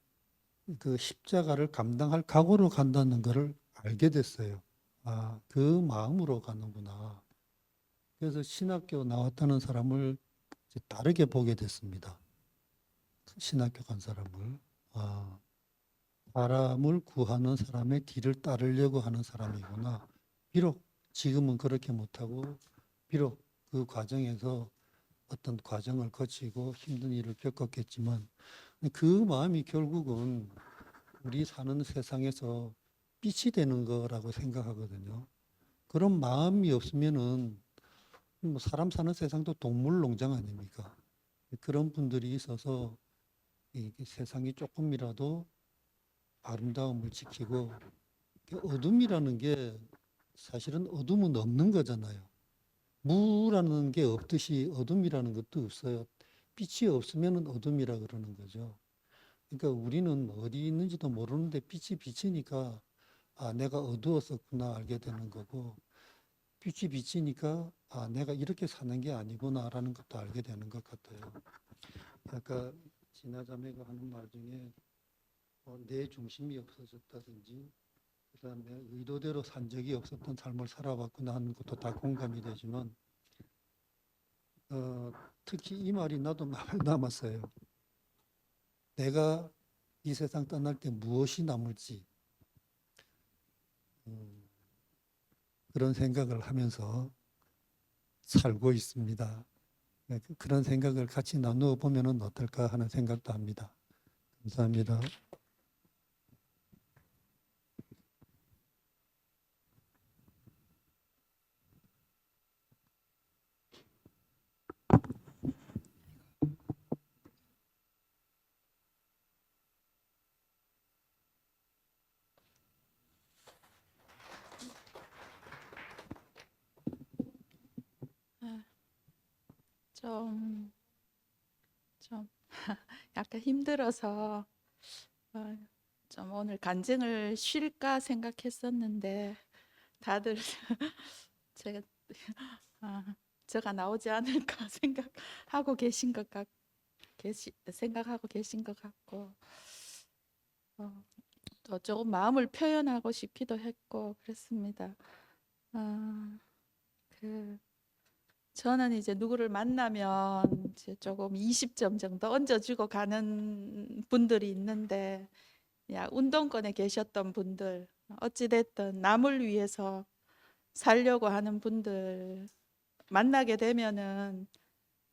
그 십자가를 감당할 각오로 간다는 것을 알게 됐어요. 아, 그 마음으로 가는구나. 그래서 신학교 나왔다는 사람을 이제 다르게 보게 됐습니다. 신학교 간 사람을. 아, 사람을 구하는 사람의 뒤를 따르려고 하는 사람이구나. 비록 지금은 그렇게 못하고, 비록 그 과정에서 어떤 과정을 거치고 힘든 일을 겪었겠지만, 그 마음이 결국은 우리 사는 세상에서 빛이 되는 거라고 생각하거든요. 그런 마음이 없으면은 뭐 사람 사는 세상도 동물 농장 아닙니까? 그런 분들이 있어서 이 세상이 조금이라도 아름다움을 지키고 어둠이라는 게 사실은 어둠은 없는 거잖아요. 무라는 게 없듯이 어둠이라는 것도 없어요. 빛이 없으면 어둠이라 그러는 거죠. 그러니까 우리는 어디 있는지도 모르는데 빛이 비치니까 아, 내가 어두웠었구나 알게 되는 거고 빛이 비치니까 아, 내가 이렇게 사는 게 아니구나라는 것도 알게 되는 것 같아요. 아까 진아자매가 하는 말 중에 내 중심이 없어졌다든지 그다음에 의도대로 산 적이 없었던 삶을 살아왔구나 하는 것도 다 공감이 되지만 특히 이 말이 나도 마음에 남았어요. 내가 이 세상 떠날 때 무엇이 남을지 그런 생각을 하면서 살고 있습니다. 그런 생각을 같이 나누어 보면 어떨까 하는 생각도 합니다. 감사합니다. 좀 약간 힘들어서 좀 오늘 간증을 쉴까 생각했었는데 다들 제가 제가 나오지 않을까 생각하고 계신 것 생각하고 계신 것 같고 또 조금 마음을 표현하고 싶기도 했고 그랬습니다. 저는 이제 누구를 만나면 이제 조금 20점 정도 얹어주고 가는 분들이 있는데, 야, 운동권에 계셨던 분들, 어찌됐든 남을 위해서 살려고 하는 분들 만나게 되면은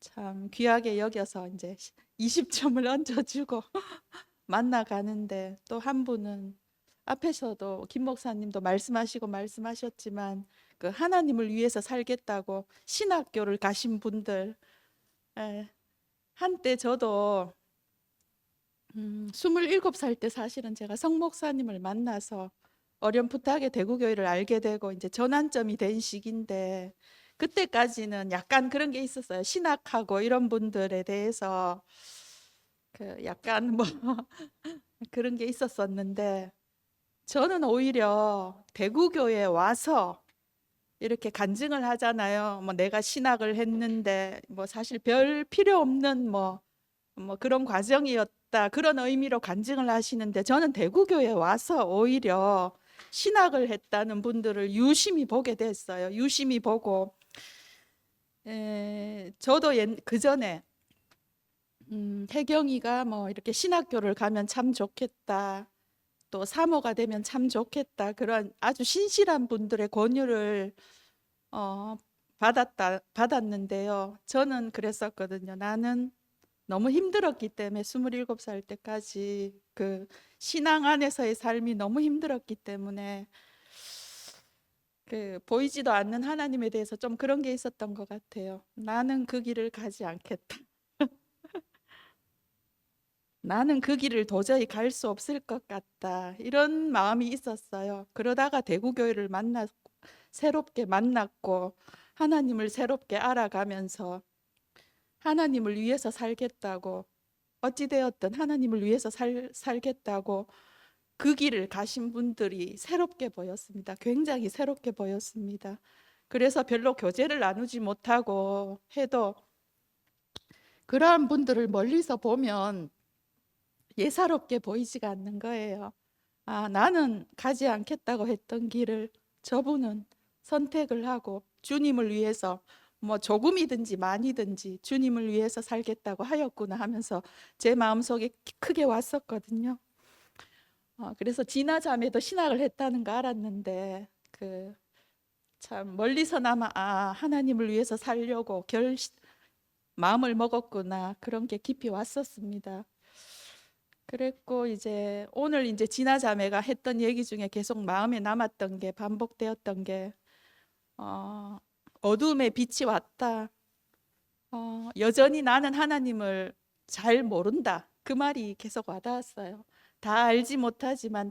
참 귀하게 여겨서 이제 20점을 얹어주고 만나가는데, 또 한 분은 앞에서도 김 목사님도 말씀하셨지만 그 하나님을 위해서 살겠다고 신학교를 가신 분들, 한때 저도 27살 때 사실은 제가 성 목사님을 만나서 어렴풋하게 대구교회를 알게 되고 이제 전환점이 된 시기인데, 그때까지는 약간 그런 게 있었어요. 신학하고 이런 분들에 대해서 그 약간 뭐 그런 게 있었었는데, 저는 오히려 대구교회에 와서 이렇게 간증을 하잖아요. 뭐 내가 신학을 했는데 뭐 사실 별 필요 없는 뭐 그런 과정이었다, 그런 의미로 간증을 하시는데, 저는 대구교회에 와서 오히려 신학을 했다는 분들을 유심히 보게 됐어요. 유심히 보고 저도 그 전에 혜경이가 뭐 이렇게 신학교를 가면 참 좋겠다, 또 사모가 되면 참 좋겠다, 그런 아주 신실한 분들의 권유를 받았는데요. 저는 그랬었거든요. 나는 너무 힘들었기 때문에 27살 때까지 그 신앙 안에서의 삶이 너무 힘들었기 때문에 그 보이지도 않는 하나님에 대해서 좀 그런 게 있었던 것 같아요. 나는 그 길을 가지 않겠다. 나는 그 길을 도저히 갈 수 없을 것 같다. 이런 마음이 있었어요. 그러다가 대구교회를 새롭게 만났고 하나님을 새롭게 알아가면서 하나님을 위해서 살겠다고, 어찌되었든 하나님을 위해서 살겠다고 그 길을 가신 분들이 새롭게 보였습니다. 굉장히 새롭게 보였습니다. 그래서 별로 교제를 나누지 못하고 해도 그러한 분들을 멀리서 보면 예사롭게 보이지가 않는 거예요. 아, 나는 가지 않겠다고 했던 길을 저분은 선택을 하고 주님을 위해서 뭐 조금이든지 많이든지 주님을 위해서 살겠다고 하였구나 하면서 제 마음속에 크게 왔었거든요. 그래서 진아 자매도 신학을 했다는 거 알았는데 참 멀리서나마 하나님을 위해서 살려고 마음을 먹었구나, 그런 게 깊이 왔었습니다. 그랬고 이제 오늘 이제 진아 자매가 했던 얘기 중에 계속 마음에 남았던 게, 반복되었던 게 어둠의 빛이 왔다. 여전히 나는 하나님을 잘 모른다. 그 말이 계속 와닿았어요. 다 알지 못하지만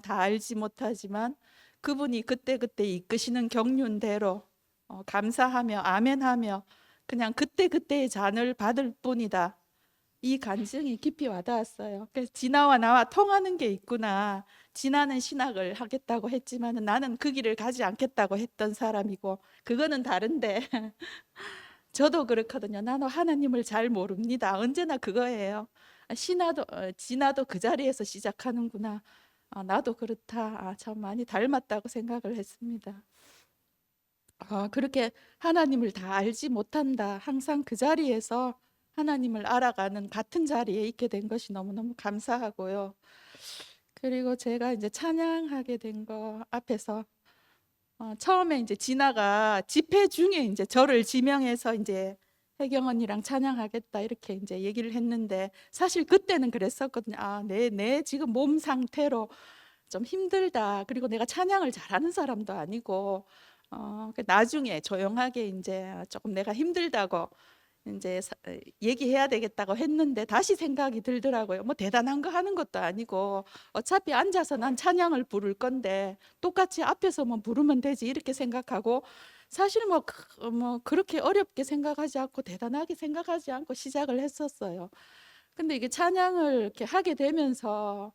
그분이 그때그때 이끄시는 경륜대로 감사하며 아멘하며 그냥 그때그때의 잔을 받을 뿐이다. 이 간증이 깊이 와닿았어요. 그래서 진아와 나와 통하는 게 있구나. 진아는 신학을 하겠다고 했지만 나는 그 길을 가지 않겠다고 했던 사람이고, 그거는 다른데 저도 그렇거든요. 나는 하나님을 잘 모릅니다. 언제나 그거예요. 진아도 그 자리에서 시작하는구나. 나도 그렇다. 참 많이 닮았다고 생각을 했습니다. 그렇게 하나님을 다 알지 못한다. 항상 그 자리에서 하나님을 알아가는 같은 자리에 있게 된 것이 너무너무 감사하고요. 그리고 제가 이제 찬양하게 된 거 앞에서 처음에 이제 진아가 집회 중에 이제 저를 지명해서 이제 혜경 언니랑 찬양하겠다 이렇게 이제 얘기를 했는데, 사실 그때는 그랬었거든요. 내 지금 몸 상태로 좀 힘들다. 그리고 내가 찬양을 잘하는 사람도 아니고 나중에 조용하게 이제 조금 내가 힘들다고 이제 얘기해야 되겠다고 했는데 다시 생각이 들더라고요. 뭐 대단한 거 하는 것도 아니고 어차피 앉아서 난 찬양을 부를 건데 똑같이 앞에서 뭐 부르면 되지 이렇게 생각하고, 사실 뭐 그렇게 어렵게 생각하지 않고 대단하게 생각하지 않고 시작을 했었어요. 근데 이게 찬양을 이렇게 하게 되면서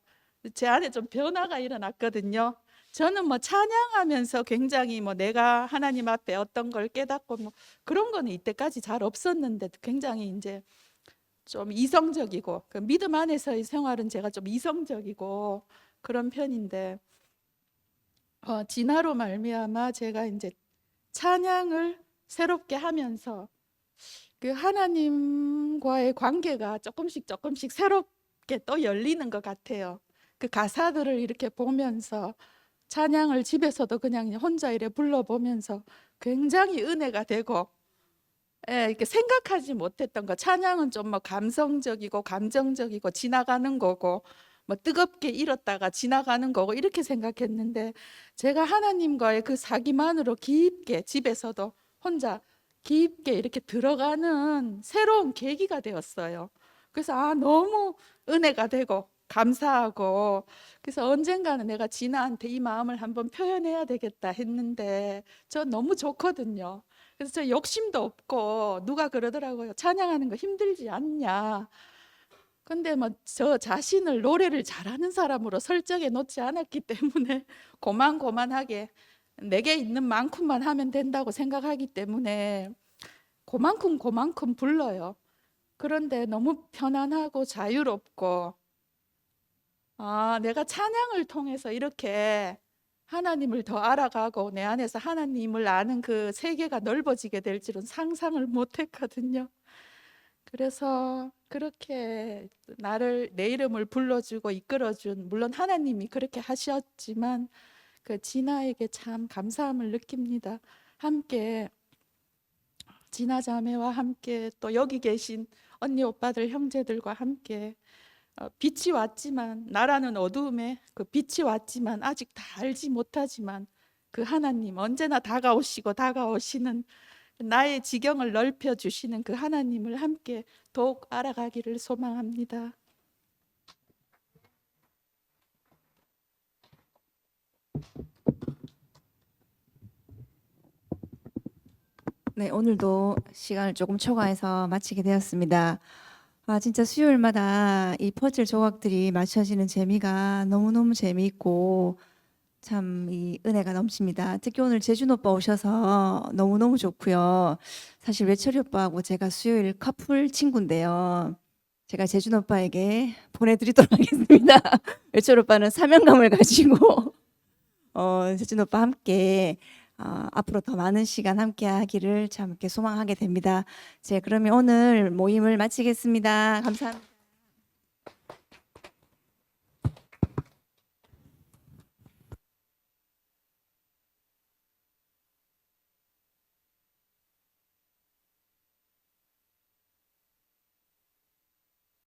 제 안에 좀 변화가 일어났거든요. 저는 뭐 찬양하면서 굉장히 뭐 내가 하나님 앞에 어떤 걸 깨닫고 뭐 그런 거는 이때까지 잘 없었는데, 굉장히 이제 좀 이성적이고 그 믿음 안에서의 생활은 제가 좀 이성적이고 그런 편인데 진화로 말미암아 제가 이제 찬양을 새롭게 하면서 그 하나님과의 관계가 조금씩 새롭게 또 열리는 것 같아요. 그 가사들을 이렇게 보면서 찬양을 집에서도 그냥 혼자 이래 불러보면서 굉장히 은혜가 되고, 이렇게 생각하지 못했던 거, 찬양은 좀 뭐 감성적이고 감정적이고 지나가는 거고 뭐 뜨겁게 일었다가 지나가는 거고 이렇게 생각했는데, 제가 하나님과의 그 사귐만으로 깊게 집에서도 혼자 깊게 이렇게 들어가는 새로운 계기가 되었어요. 그래서 너무 은혜가 되고 감사하고, 그래서 언젠가는 내가 진아한테 이 마음을 한번 표현해야 되겠다 했는데 저 너무 좋거든요. 그래서 저 욕심도 없고, 누가 그러더라고요. 찬양하는 거 힘들지 않냐. 근데 뭐 저 자신을 노래를 잘하는 사람으로 설정해 놓지 않았기 때문에 고만고만하게 내게 있는 만큼만 하면 된다고 생각하기 때문에 그만큼 불러요. 그런데 너무 편안하고 자유롭고, 내가 찬양을 통해서 이렇게 하나님을 더 알아가고 내 안에서 하나님을 아는 그 세계가 넓어지게 될 줄은 상상을 못했거든요. 그래서 그렇게 내 이름을 불러주고 이끌어준, 물론 하나님이 그렇게 하셨지만 그 진아에게 참 감사함을 느낍니다. 함께 진아 자매와 함께 또 여기 계신 언니 오빠들 형제들과 함께 빛이 왔지만, 나라는 어두움에 그 빛이 왔지만 아직 다 알지 못하지만 그 하나님, 언제나 다가오시는 나의 지경을 넓혀주시는 그 하나님을 함께 더욱 알아가기를 소망합니다. 네, 오늘도 시간을 조금 초과해서 마치게 되었습니다. 아, 진짜 수요일마다 이 퍼즐 조각들이 맞춰지는 재미가 너무너무 재미있고 참 이 은혜가 넘칩니다. 특히 오늘 재준 오빠 오셔서 너무너무 좋고요. 사실 외철이 오빠하고 제가 수요일 커플 친구인데요. 제가 재준 오빠에게 보내드리도록 하겠습니다. 외철 오빠는 사명감을 가지고 재준 오빠 함께 앞으로 더 많은 시간 함께 하기를 참 이렇게 소망하게 됩니다. 그러면 오늘 모임을 마치겠습니다. 감사합니다.